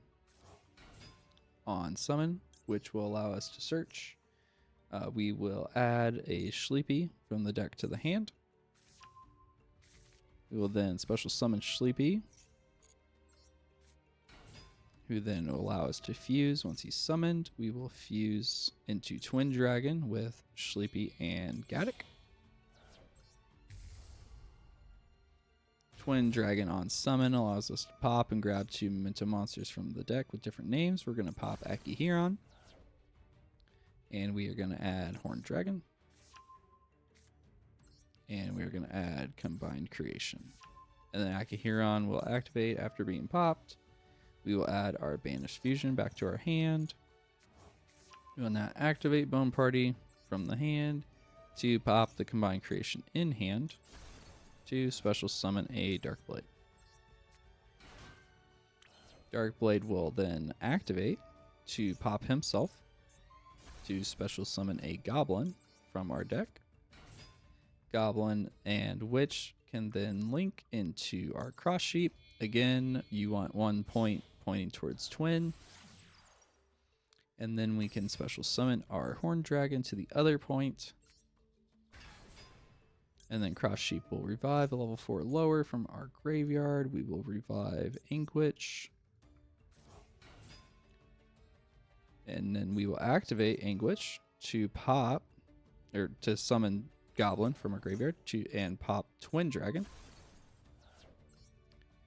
On summon, which will allow us to search. We will add a Shleepy from the deck to the hand. We will then special summon Shleepy, who then will allow us to fuse. Once he's summoned, we will fuse into Twin Dragon with Shleepy and Gaddock. Twin Dragon on summon allows us to pop and grab 2 Memento monsters from the deck with different names. We're going to pop Akihiron, and we are going to add Horned Dragon. And we're going to add Combined Creation. And then Akihiron will activate after being popped. We will add our Banished Fusion back to our hand. We will now activate Bone Party from the hand to pop the Combined Creation in hand to special summon a Dark Blade. Dark Blade will then activate to pop himself to special summon a Goblin from our deck. Goblin and Witch can then link into our Cross Sheep. Again, you want 1 point pointing towards Twin. And then we can special summon our Horned Dragon to the other point. And then Cross Sheep will revive a level 4 lower from our graveyard. We will revive Angwitch. And then we will activate Angwitch to pop, or to summon Goblin from our graveyard and pop Twin Dragon.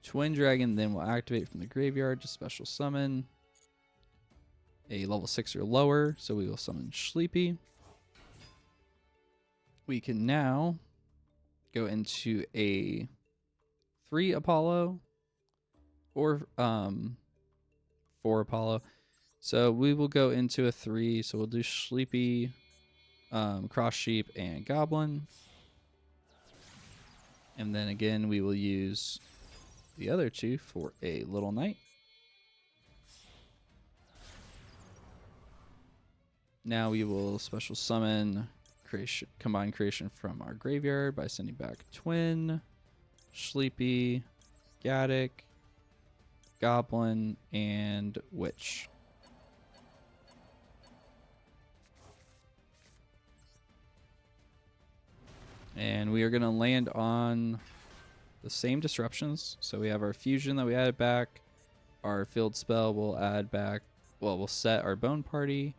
Twin Dragon then will activate from the graveyard to special summon a level 6 or lower. So we will summon Shleepy. We can now go into a 3 Apollo or 4 Apollo. So we will go into a 3. So we'll do Shleepy, Cross Sheep, and Goblin. And then again, we will use the other 2 for a Little Knight. Now we will special summon Combined Creation from our graveyard by sending back Twin, Shleepy, Gaddock, Goblin, and Witch. And we are going to land on the same disruptions. So we have our fusion that we added back. Our field spell will add back, well, we'll set our Bone Party.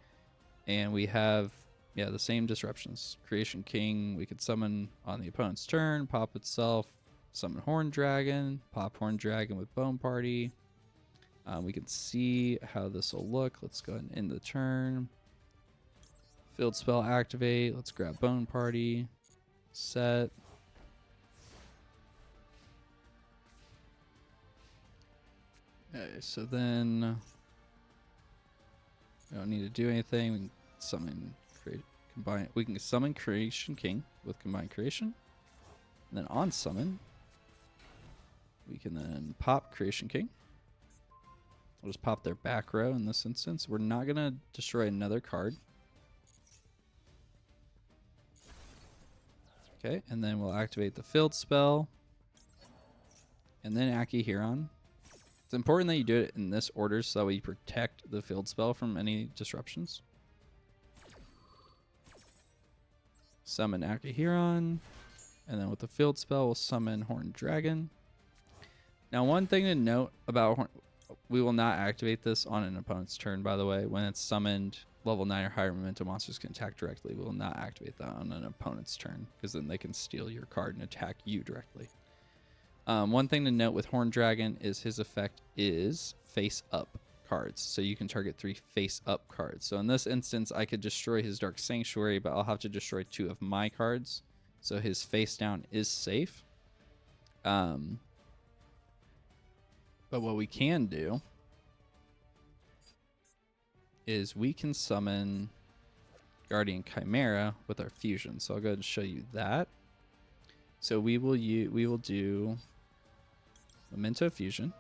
And we have, the same disruptions. Creation King, we could summon on the opponent's turn, pop itself, summon Horned Dragon, pop Horned Dragon with Bone Party. We can see how this will look. Let's go ahead and end the turn. Field spell activate. Let's grab Bone Party. Set. Okay, so then we don't need to do anything. We can summon we can summon Creation King with Combined Creation. And then on summon, we can then pop Creation King. We'll just pop their back row in this instance. We're not going to destroy another card. Okay, and then we'll activate the field spell. And then Akihiron. It's important that you do it in this order so that we protect the field spell from any disruptions. Summon Akihiron. And then with the field spell, we'll summon Horned Dragon. Now, one thing to note about we will not activate this on an opponent's turn, by the way. When it's summoned, level 9 or higher Memento monsters can attack directly. We will not activate that on an opponent's turn, because then they can steal your card and attack you directly. One thing to note with Horned Dragon is his effect is face-up cards. So you can target 3 face-up cards. So in this instance, I could destroy his Dark Sanctuary, but I'll have to destroy 2 of my cards. So his face-down is safe. But what we can do is we can summon Guardian Chimera with our fusion. So I'll go ahead and show you that. So we will do Memento Fusion.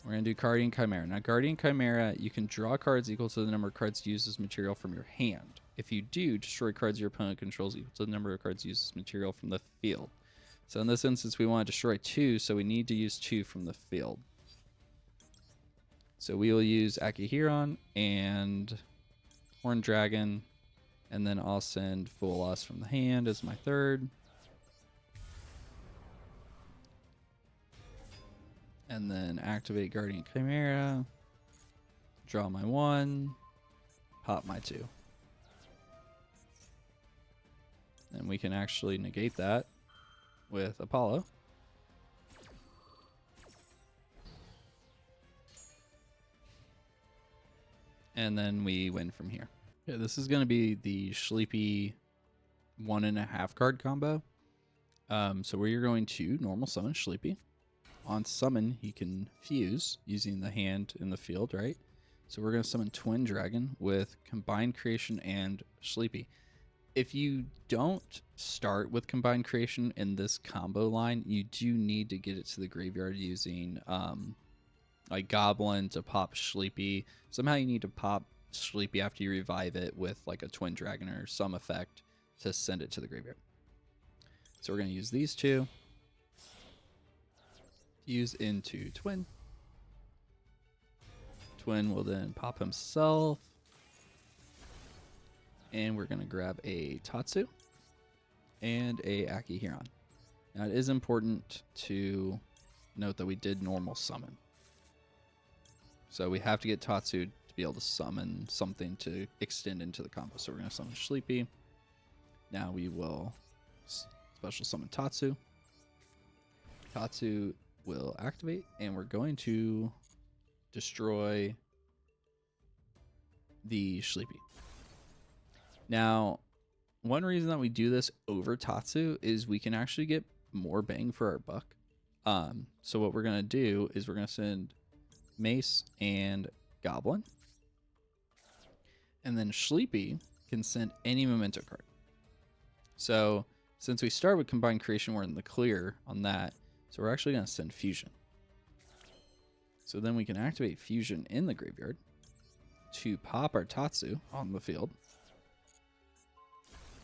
We're going to do Guardian Chimera. Now, Guardian Chimera, you can draw cards equal to the number of cards used as material from your hand. If you do, destroy cards your opponent controls equal to the number of cards used as material from the field. So in this instance, we want to destroy 2, so we need to use 2 from the field. So we will use Akihiron and Horned Dragon, and then I'll send Full Loss from the hand as my 3rd. And then activate Guardian Chimera, draw my 1, pop my 2. And we can actually negate that with Apollo. And then we win from here. Okay, this is going to be the Shleepy 1.5 card combo. So we're going to normal summon Shleepy. On summon, he can fuse using the hand in the field, right? So we're going to summon Twin Dragon with Combined Creation and Shleepy. If you don't start with Combined Creation in this combo line, you do need to get it to the graveyard using like Goblin to pop Shleepy. Somehow you need to pop Shleepy after you revive it with like a Twin Dragon or some effect to send it to the graveyard. So we're going to use these two. Fuse into Twin. Twin will then pop himself. And we're going to grab a Tatsu and a Akihiron. Now it is important to note that we did normal summon. So we have to get Tatsu to be able to summon something to extend into the combo. So we're going to summon Shleepy. Now we will special summon Tatsu. Tatsu will activate, and we're going to destroy the Shleepy. Now, one reason that we do this over Tatsu is we can actually get more bang for our buck. So what we're going to do is we're going to send Mace and Goblin. And then Shleepy can send any Memento card. So since we start with Combined Creation, we're in the clear on that. So we're actually going to send Fusion. So then we can activate Fusion in the graveyard to pop our Tatsu on the field.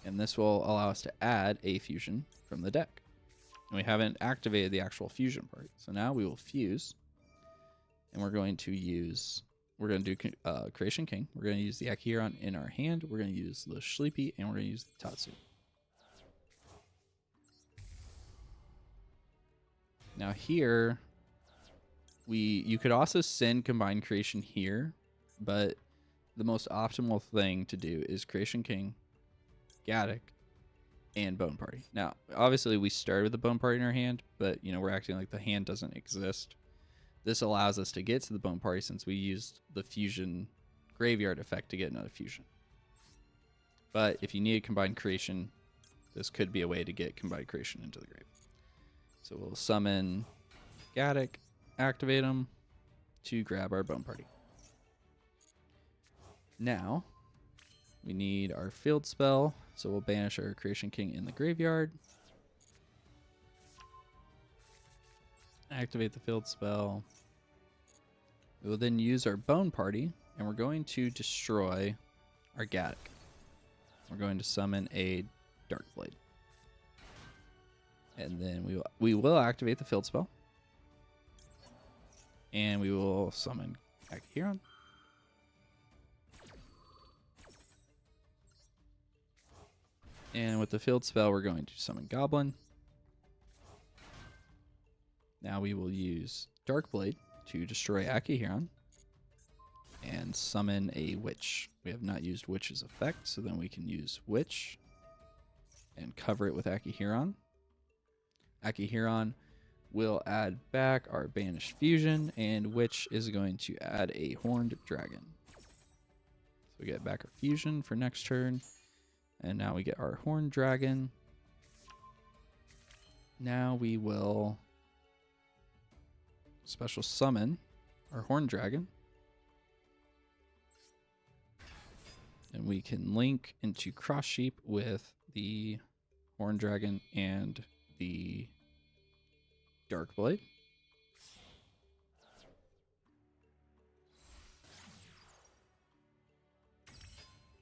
And this will allow us to add a Fusion from the deck. And we haven't activated the actual Fusion part. So now we will fuse. And we're going to do Creation King. We're going to use the Akihiron in our hand. We're going to use the Shleepy, and we're going to use the Tatsu. Now here, you could also send Combined Creation here, but the most optimal thing to do is Creation King, Gaddock, and Bone Party. Now, obviously we started with the Bone Party in our hand, but we're acting like the hand doesn't exist. This allows us to get to the Bone Party since we used the Fusion graveyard effect to get another Fusion. But if you need a Combined Creation, this could be a way to get Combined Creation into the grave. So we'll summon Gaddock, activate him to grab our Bone Party. Now, we need our field spell, so we'll banish our Creation King in the graveyard. Activate the field spell. We will then use our Bone Party, and we're going to destroy our Gaddock. We're going to summon a Dark Blade. And then we will activate the field spell. And we will summon Akihiron. And with the field spell, we're going to summon Goblin. Now we will use Dark Blade to destroy Akihiron and summon a Witch. We have not used Witch's effect, so then we can use Witch and cover it with Akihiron. Akihiron will add back our banished Fusion, and Witch is going to add a Horned Dragon. So we get back our Fusion for next turn, and now we get our Horned Dragon. Now we will special summon our Horned Dragon, and we can link into Cross Sheep with the Horned Dragon and the Dark Blade.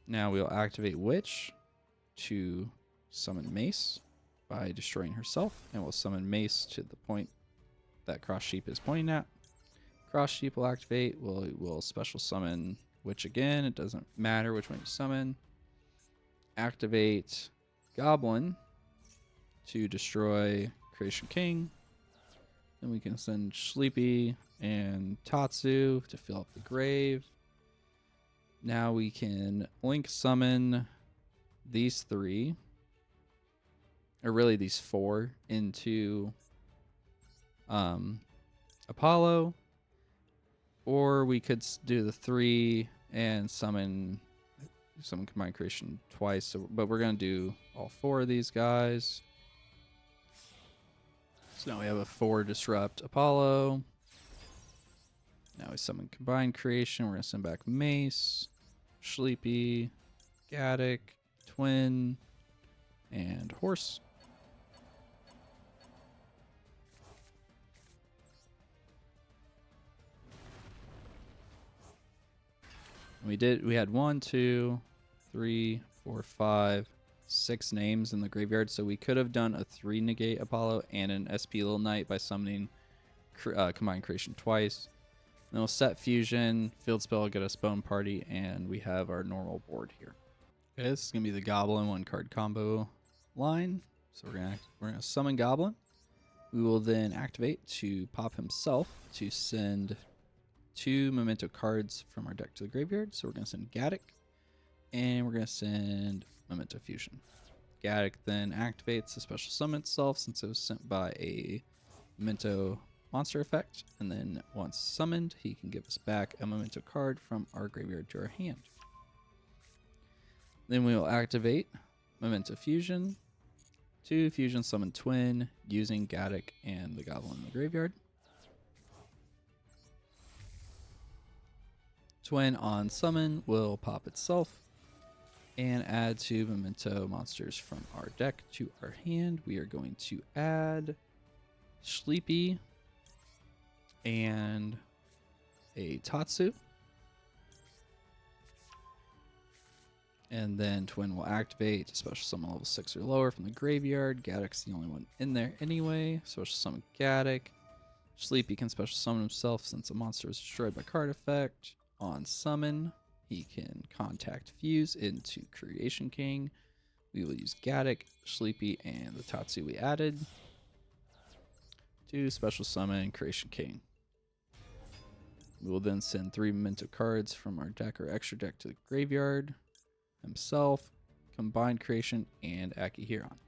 Now we'll activate Witch to summon Mace by destroying herself, and we'll summon Mace to the point that Cross Sheep is pointing at. Cross Sheep will activate. We'll special summon Witch again. It doesn't matter which one you summon. Activate Goblin to destroy Creation King. Then we can send Shleepy and Tatsu to fill up the grave. Now we can link summon these three, or really these four, into Apollo, or we could do the three and summon Summon Combined Creation twice, but we're going to do all 4 of these guys. So now we have a 4 Disrupt Apollo. Now we summon Combined Creation. We're going to send back Mace, Shleepy, Gaddock, Twin, and Horse. We had 1, 2, 3, 4, 5, 6 names in the graveyard, so we could have done a 3 negate Apollo and an SP Little Knight by summoning Combined Creation twice. Then we'll set Fusion, Field Spell, get us Bone Party, and we have our normal board here. Okay, this is gonna be the Goblin 1-card combo line. So we're gonna summon Goblin. We will then activate to pop himself to send 2 Memento cards from our deck to the graveyard. So we're going to send Gaddock, and we're going to send Memento Fusion. Gaddock then activates the special summon itself since it was sent by a Memento monster effect. And then once summoned, he can give us back a Memento card from our graveyard to our hand. Then we will activate Memento Fusion to Fusion Summon Twin using Gaddock and the Goblin in the graveyard. Twin on summon will pop itself and add 2 Memento monsters from our deck to our hand. We are going to add Shleepy and a Tatsu. And then Twin will activate, special summon level 6 or lower from the graveyard. Gaddock's the only one in there anyway. Special summon Gaddock. Shleepy can special summon himself since a monster is destroyed by card effect. On summon, he can contact Fuse into Creation King. We will use Gaddock, Shleepy, and the Tatsu we added to special summon Creation King. We will then send 3 Memento cards from our deck or extra deck to the graveyard. Himself, Combined Creation, and Akihiron.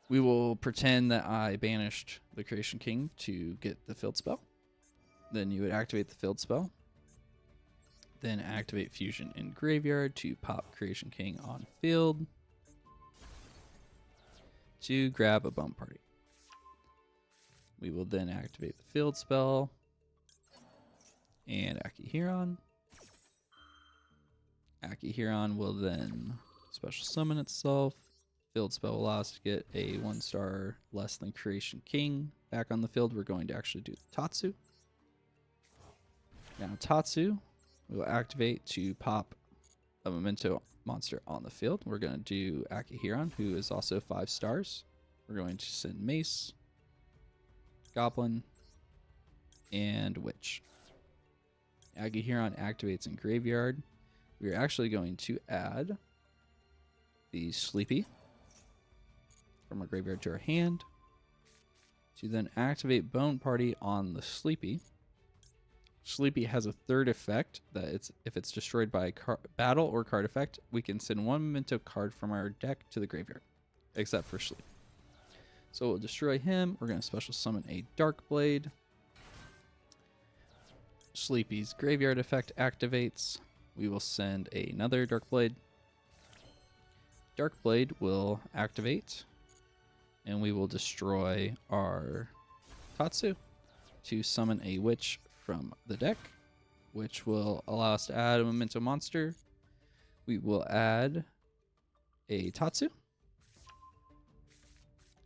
We will pretend that I banished the Creation King to get the field spell. Then you would activate the field spell. Then activate Fusion in graveyard to pop Creation King on field to grab a Bone Party. We will then activate the field spell and Akihiron. Akihiron will then special summon itself. Field spell will allow us to get a 1-star less than Creation King back on the field. We're going to actually do Tatsu. Now Tatsu will activate to pop a Memento monster on the field. We're going to do Akihiron, who is also 5 stars. We're going to send Mace, Goblin, and Witch. Akihiron activates in graveyard. We're actually going to add the Shleepy from our graveyard to our hand to then activate Bone Party on the Shleepy. Shleepy has a 3rd effect that if it's destroyed by battle or card effect, we can send 1 Memento card from our deck to the graveyard, except for Shleepy. So we'll destroy him. We're going to special summon a Dark Blade. Shleepy's graveyard effect activates. We will send another Dark Blade. Dark Blade will activate, and we will destroy our Tatsu to summon a Witch from the deck, which will allow us to add a Memento monster. We will add a Tatsu.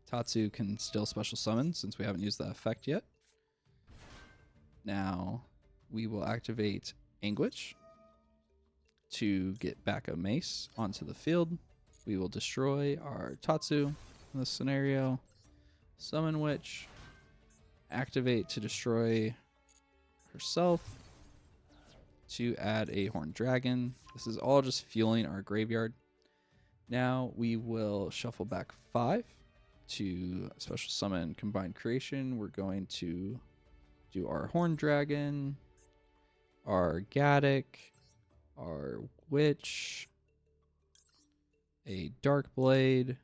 Tatsu can still special summon since we haven't used that effect yet. Now we will activate Angwitch to get back a Mace onto the field. We will destroy our Tatsu in this scenario. Summon Witch. Activate to destroy herself. To add a Horned Dragon. This is all just fueling our graveyard. Now we will shuffle back 5 to special summon Combined Creation. We're going to do our Horned Dragon, our Gaddock, our Witch, a Dark Blade,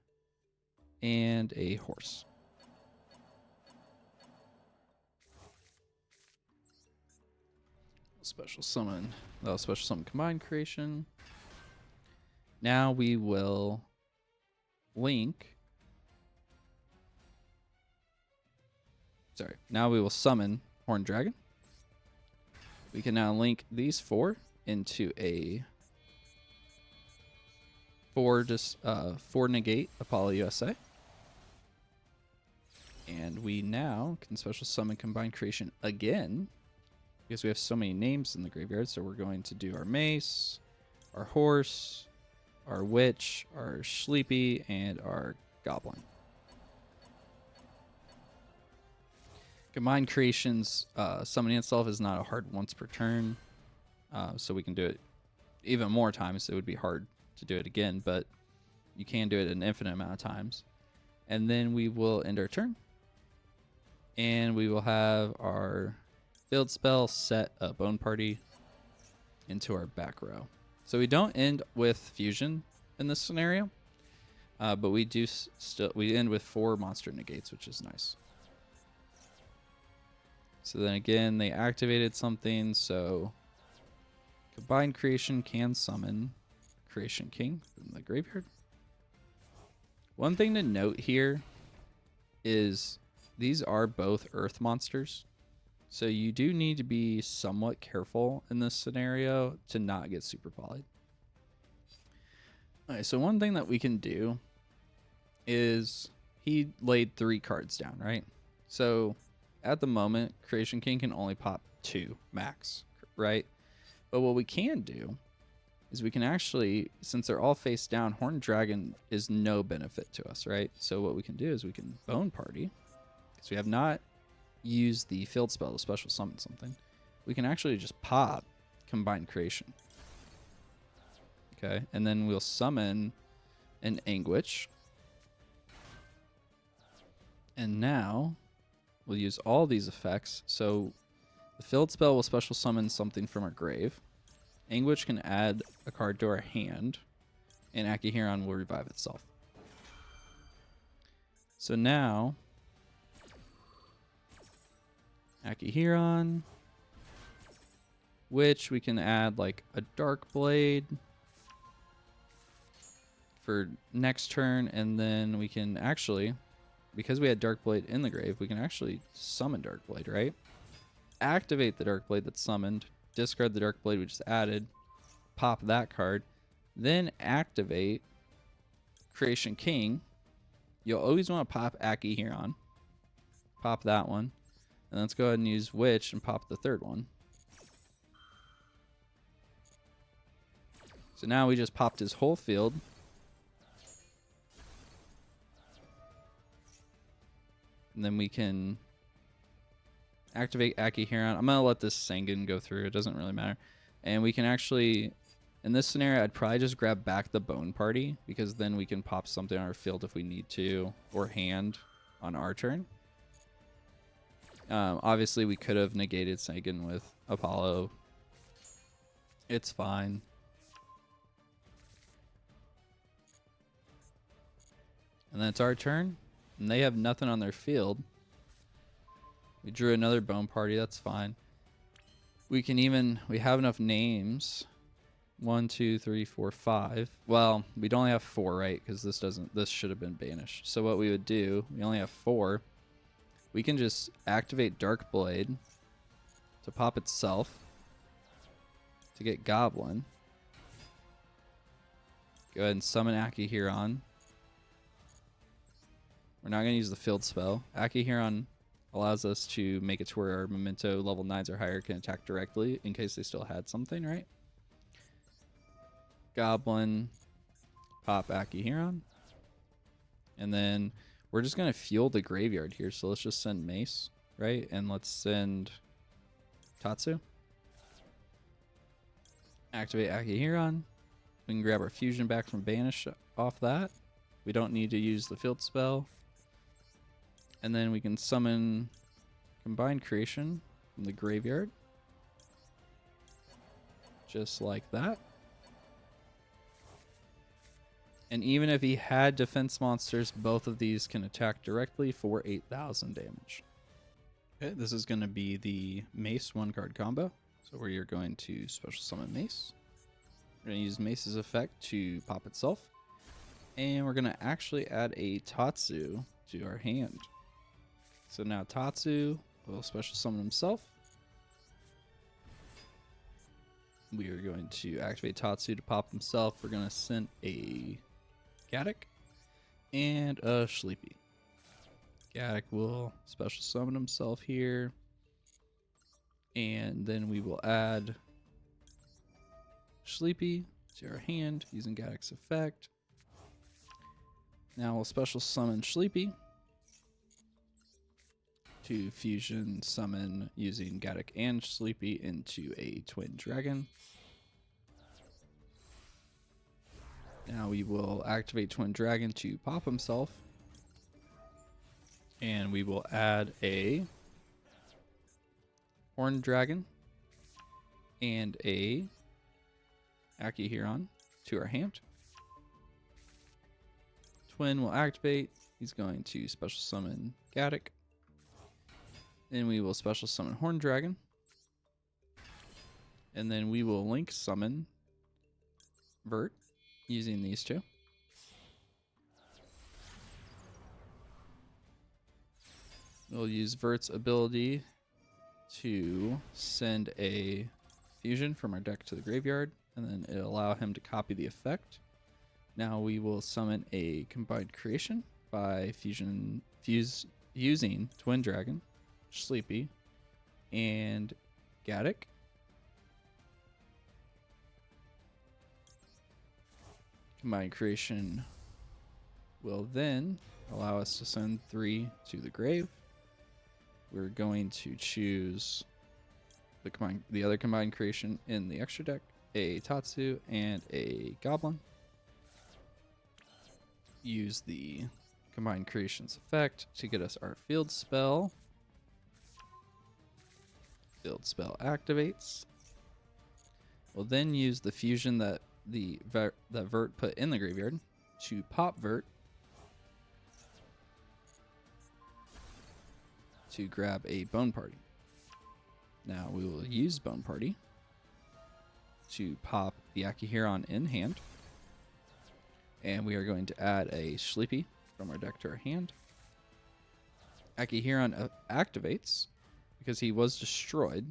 and a Horse. special summon. That'll special summon combine creation. Now we will link. Sorry. Now we will summon Horned Dragon. We can now link these 4 into a 4 negate Apollo USA. And we now can special summon combine creation again because we have so many names in the graveyard. So we're going to do our Mace, our Horse, our Witch, our Shleepy, and our Goblin. Combine creation's summoning itself is not a hard once per turn, so we can do it even more times. It would be hard to do it again, but you can do it an infinite amount of times. And then we will end our turn, and we will have our field spell set a Bone Party into our back row. So we don't end with fusion in this scenario, but we do we end with 4 monster negates, which is nice. So then again, they activated something, so combined creation can summon Creation King from the graveyard. One thing to note here is these are both earth monsters, so you do need to be somewhat careful in this scenario to not get super polyed. Alright, so one thing that we can do is he laid 3 cards down, right? So at the moment, Creation King can only pop 2 max, right? But what we can do is we can actually, since they're all face down, Horned Dragon is no benefit to us, right? So what we can do is we can Bone Party, because we have not used the field spell to special summon something. We can actually just pop Combined Creation. Okay, and then we'll summon an Angwitch. And now we'll use all these effects. So the field spell will special summon something from our grave. Angwitch can add a card to our hand, and Akihiron will revive itself. So now, Akihiron, which we can add like a Dark Blade for next turn, and then we can actually, because we had Dark Blade in the grave, we can actually summon Dark Blade, right? Activate the Dark Blade that's summoned, discard the Dark Blade we just added, pop that card, then activate Creation King. You'll always want to pop Akihiron. Pop that one. And let's go ahead and use Witch and pop the third one. So now we just popped his whole field. And then we can activate Akihiron. I'm going to let this Sangan go through. It doesn't really matter. And we can actually, in this scenario, I'd probably just grab back the Bone Party, because then we can pop something on our field if we need to, or hand on our turn. Obviously, we could have negated Sangan with Apollo. It's fine. And then it's our turn. And they have nothing on their field. We drew another Bone Party. That's fine. We can even, we have enough names. 1, 2, 3, 4, 5. Well, we'd only have 4, right? Because this should have been banished. So what we would do, we only have 4. We can just activate Dark Blade to pop itself to get Goblin. Go ahead and summon Akihiron. We're not going to use the field spell. Akihiron allows us to make it to where our Memento level 9s or higher can attack directly in case they still had something, right? Goblin, pop Akihiron. And then we're just going to fuel the graveyard here. So let's just send Mace, right? And let's send Tatsu. Activate Akihiron. We can grab our fusion back from Banish off that. We don't need to use the field spell. And then we can summon Combined Creation from the graveyard. Just like that. And even if he had defense monsters, both of these can attack directly for 8,000 damage. Okay, this is going to be the Mace 1-card combo. So So we are going to special summon Mace. We're going to use Mace's effect to pop itself. And we're going to actually add a Tatsu to our hand. So now Tatsu will special summon himself. We are going to activate Tatsu to pop himself. We're going to send a Gaddock and a Shleepy. Gaddock will special summon himself here. And then we will add Shleepy to our hand using Gaddock's effect. Now we'll special summon Shleepy to fusion summon using Gaddock and Shleepy into a twin dragon. Now we will activate Twin Dragon to pop himself. And we will add a Horned Dragon and a Akihiron to our hand. Twin will activate. He's going to special summon Gaddock. Then we will special summon Horned Dragon. And then we will link summon Vert using these two. We'll use Vert's ability to send a fusion from our deck to the graveyard, and then it'll allow him to copy the effect. Now we will summon a combined creation by using Twin Dragon, Shleepy, and Gaddock. Combined creation will then allow us to send 3 to the grave. We're going to choose the other combined creation in the extra deck, a Tatsu and a Goblin. Use the combined creations effect to get us our field spell. Field spell activates. We'll then use the fusion that Vert put in the graveyard to pop Vert to grab a Bone Party. Now we will use Bone Party to pop the Akihiron in hand. And we are going to add a Shleepy from our deck to our hand. Akihiron activates because he was destroyed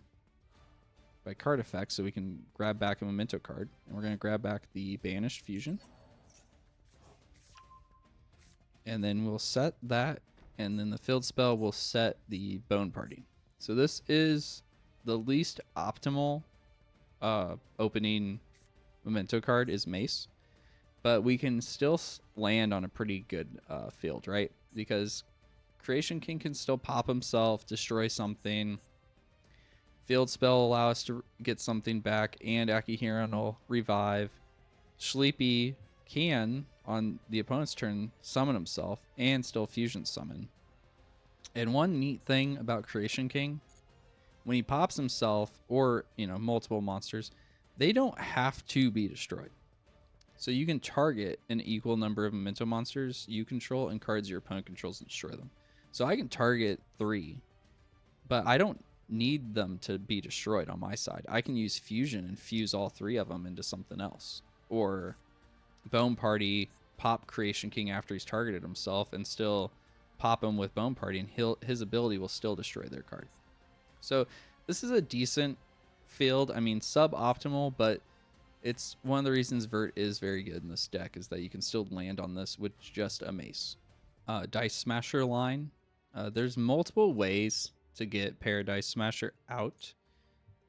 by card effects, so we can grab back a Memento card. And we're going to grab back the Banished Fusion. And then we'll set that, and then the field spell will set the Bone Party. So this is the least optimal opening Memento card is Mace. But we can still land on a pretty good field, right? Because Creation King can still pop himself, destroy something. Field spell allow us to get something back, and Akihiron will revive. Shleepy can, on the opponent's turn, summon himself and still fusion summon. And one neat thing about Creation King, when he pops himself or, multiple monsters, they don't have to be destroyed. So you can target an equal number of Memento monsters you control and cards your opponent controls and destroy them. So I can target 3, but I don't need them to be destroyed on my side. I can use fusion and fuse all 3 of them into something else. Or Bone Party, pop Creation King after he's targeted himself and still pop him with Bone Party, and his ability will still destroy their card. So this is a decent field. I mean, suboptimal, but it's one of the reasons Vert is very good in this deck is that you can still land on this with just a Mace. Dice Smasher line. There's multiple ways to get Paradise Smasher out.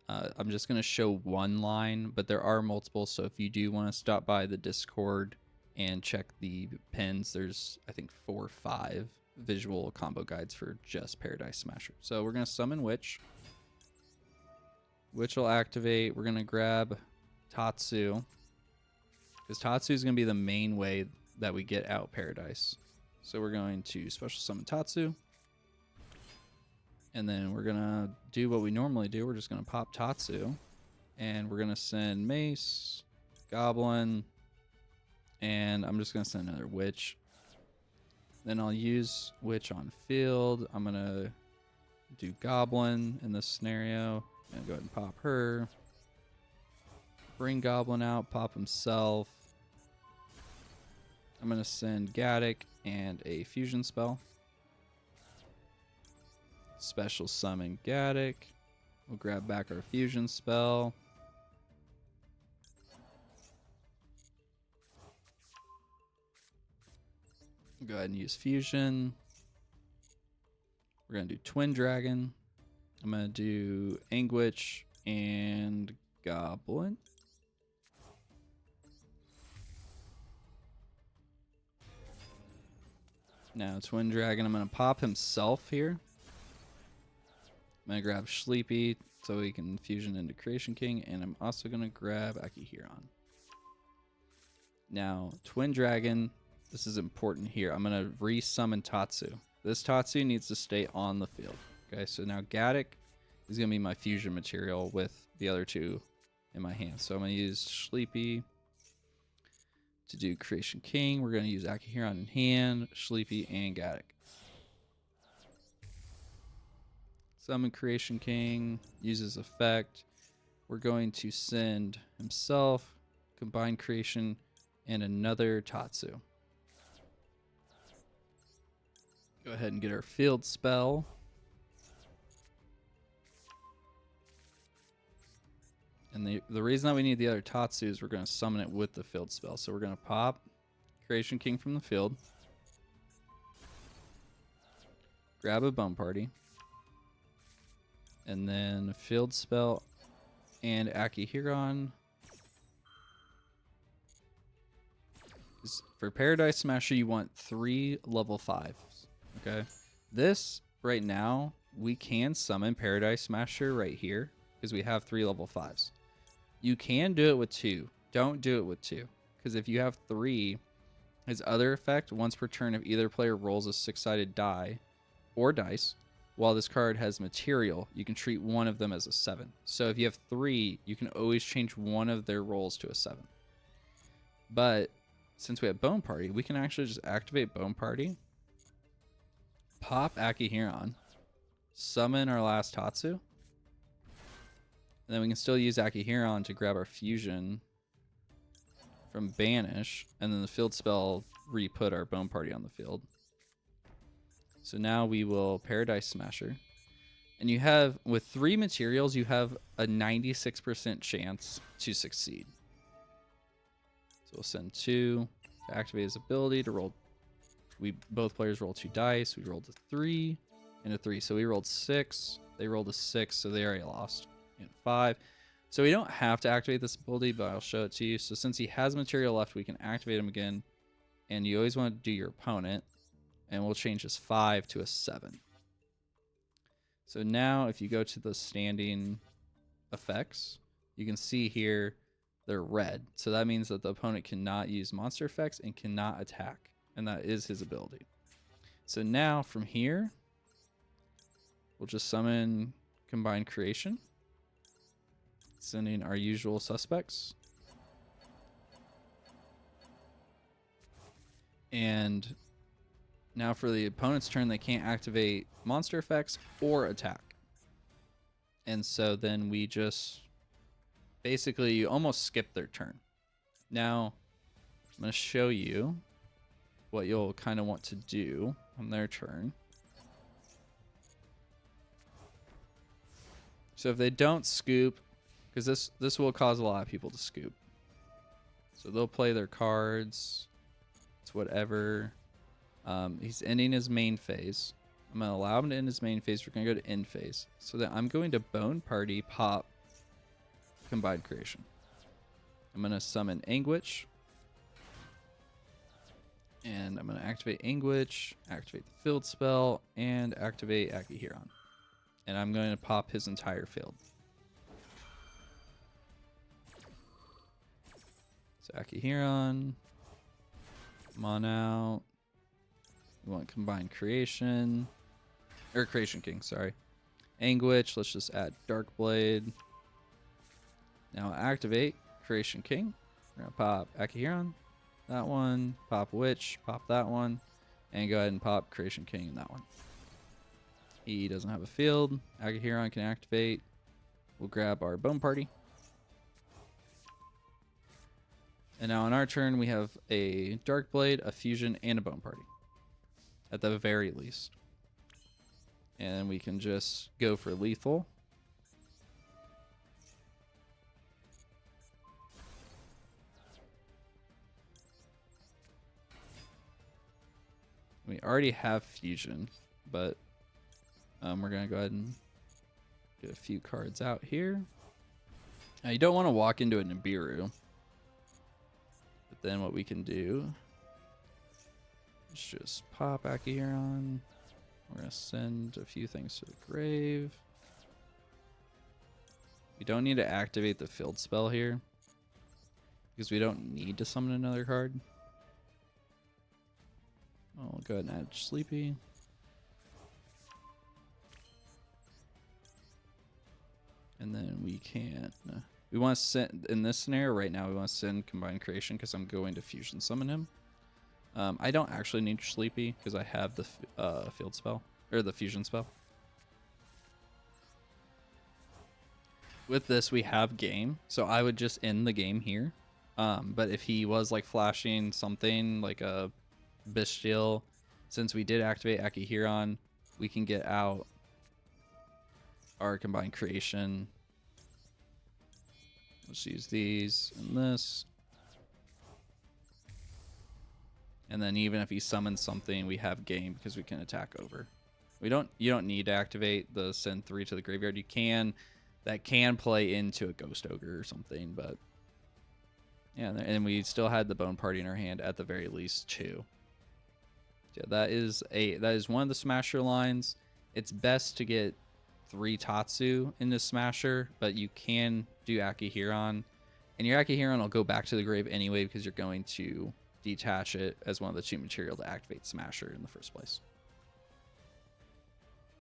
I'm just going to show one line, but there are multiple. So if you do want to stop by the Discord and check the pins, there's, I think, 4 or 5 visual combo guides for just Paradise Smasher. So we're going to summon Witch. Witch will activate. We're going to grab Tatsu, because Tatsu is going to be the main way that we get out Paradise. So we're going to special summon Tatsu, and then we're going to do what we normally do. We're just going to pop Tatsu, and we're going to send Mace, Goblin, and I'm just going to send another Witch. Then I'll use Witch on field. I'm going to do Goblin in this scenario. Gonna go ahead and pop her. Bring Goblin out, pop himself. I'm gonna send Gaddock and a fusion spell. Special summon Gaddock. We'll grab back our fusion spell. Go ahead and use fusion. We're gonna do Twin Dragon. I'm gonna do Angwitch and Goblin. Now Twin Dragon, I'm gonna pop himself here. I'm gonna grab Shleepy so he can fusion into Creation King, and I'm also gonna grab Akihiron. Now, Twin Dragon, this is important here. I'm gonna re-summon Tatsu. This Tatsu needs to stay on the field. Okay, so now Gaddock is gonna be my fusion material with the other two in my hand. So I'm gonna use Shleepy to do Creation King. We're gonna use Akihiron in hand, Shleepy, and Gaddock. Summon Creation King, uses effect. We're going to send himself, combine Creation, and another Tatsu. Go ahead and get our field spell. And the reason that we need the other Tatsu is we're going to summon it with the field spell. So we're going to pop Creation King from the field. Grab a Bone Party. And then field spell and Akihiron. For Paradise Smasher, you want 3 level 5s. Okay. This right now, we can summon Paradise Smasher right here because we have 3 level 5s. You can do it with 2. Don't do it with 2. Because if you have 3, his other effect, once per turn, if either player rolls a 6-sided die or dice, while this card has material, you can treat one of them as a 7. So if you have 3, you can always change one of their rolls to a 7. But since we have Bone Party, we can actually just activate Bone Party, pop Akihiron, summon our last Tatsu, and then we can still use Akihiron to grab our fusion from Banish, and then the field spell re-put our Bone Party on the field. So now we will Paradise Smasher. And you have, with 3 materials, you have a 96% chance to succeed. So we'll send 2 to activate his ability to roll. Both players roll 2 dice. We rolled a 3 and a 3. So we rolled 6. They rolled a 6, so they already lost. And 5. So we don't have to activate this ability, but I'll show it to you. So since he has material left, we can activate him again. And you always want to do your opponent. And we'll change his 5 to a 7. So now if you go to the standing effects, you can see here they're red. So that means that the opponent cannot use monster effects and cannot attack. And that is his ability. So now from here, we'll just summon Combined Creation. Sending our usual suspects. And now for the opponent's turn, they can't activate monster effects or attack. And so then we just basically you almost skip their turn. Now I'm going to show you what you'll kind of want to do on their turn. So if they don't scoop, because this will cause a lot of people to scoop. So they'll play their cards. It's whatever. He's ending his main phase. I'm going to allow him to end his main phase. We're going to go to end phase. So that I'm going to Bone Party, pop Combined Creation. I'm going to summon Angwitch. And I'm going to activate Angwitch, activate the field spell, and activate Akihiron. And I'm going to pop his entire field. So Akihiron, come on out. We want Combined Creation, or Creation King, sorry. Angwitch, let's just add Dark Blade. Now activate Creation King. We're going to pop Akihiron, that one, pop Witch, pop that one, and go ahead and pop Creation King in that one. He doesn't have a field. Akihiron can activate. We'll grab our Bone Party. And now on our turn, we have a Dark Blade, a Fusion, and a Bone Party. At the very least. And we can just go for lethal. We already have Fusion, but we're going to go ahead and get a few cards out here. Now, you don't want to walk into a Nibiru. But then what we can do is just pop Akihiron. We're going to send a few things to the grave. We don't need to activate the field spell here, because we don't need to summon another card. I'll go ahead and add Shleepy. And then we can... we want to send... in this scenario right now, we want to send Combined Creation because I'm going to Fusion Summon him. I don't actually need Shleepy because I have the field spell, or the Fusion spell. With this, we have game, so I would just end the game here. But if he was like flashing something like a Bestial, since we did activate Akihiron, we can get out our Combined Creation. Let's use these and this. And then even if he summons something, we have game because we can attack over. You don't need to activate the send 3 to the graveyard. You can, that can play into a Ghost Ogre or something, but yeah, and we still had the Bone Party in our hand at the very least too. Yeah, that is one of the Smasher lines. It's best to get 3 Tatsu into Smasher, but you can do Akihiron, and your Akihiron will go back to the grave anyway because you're going to detach it as one of the 2 material to activate Smasher in the first place.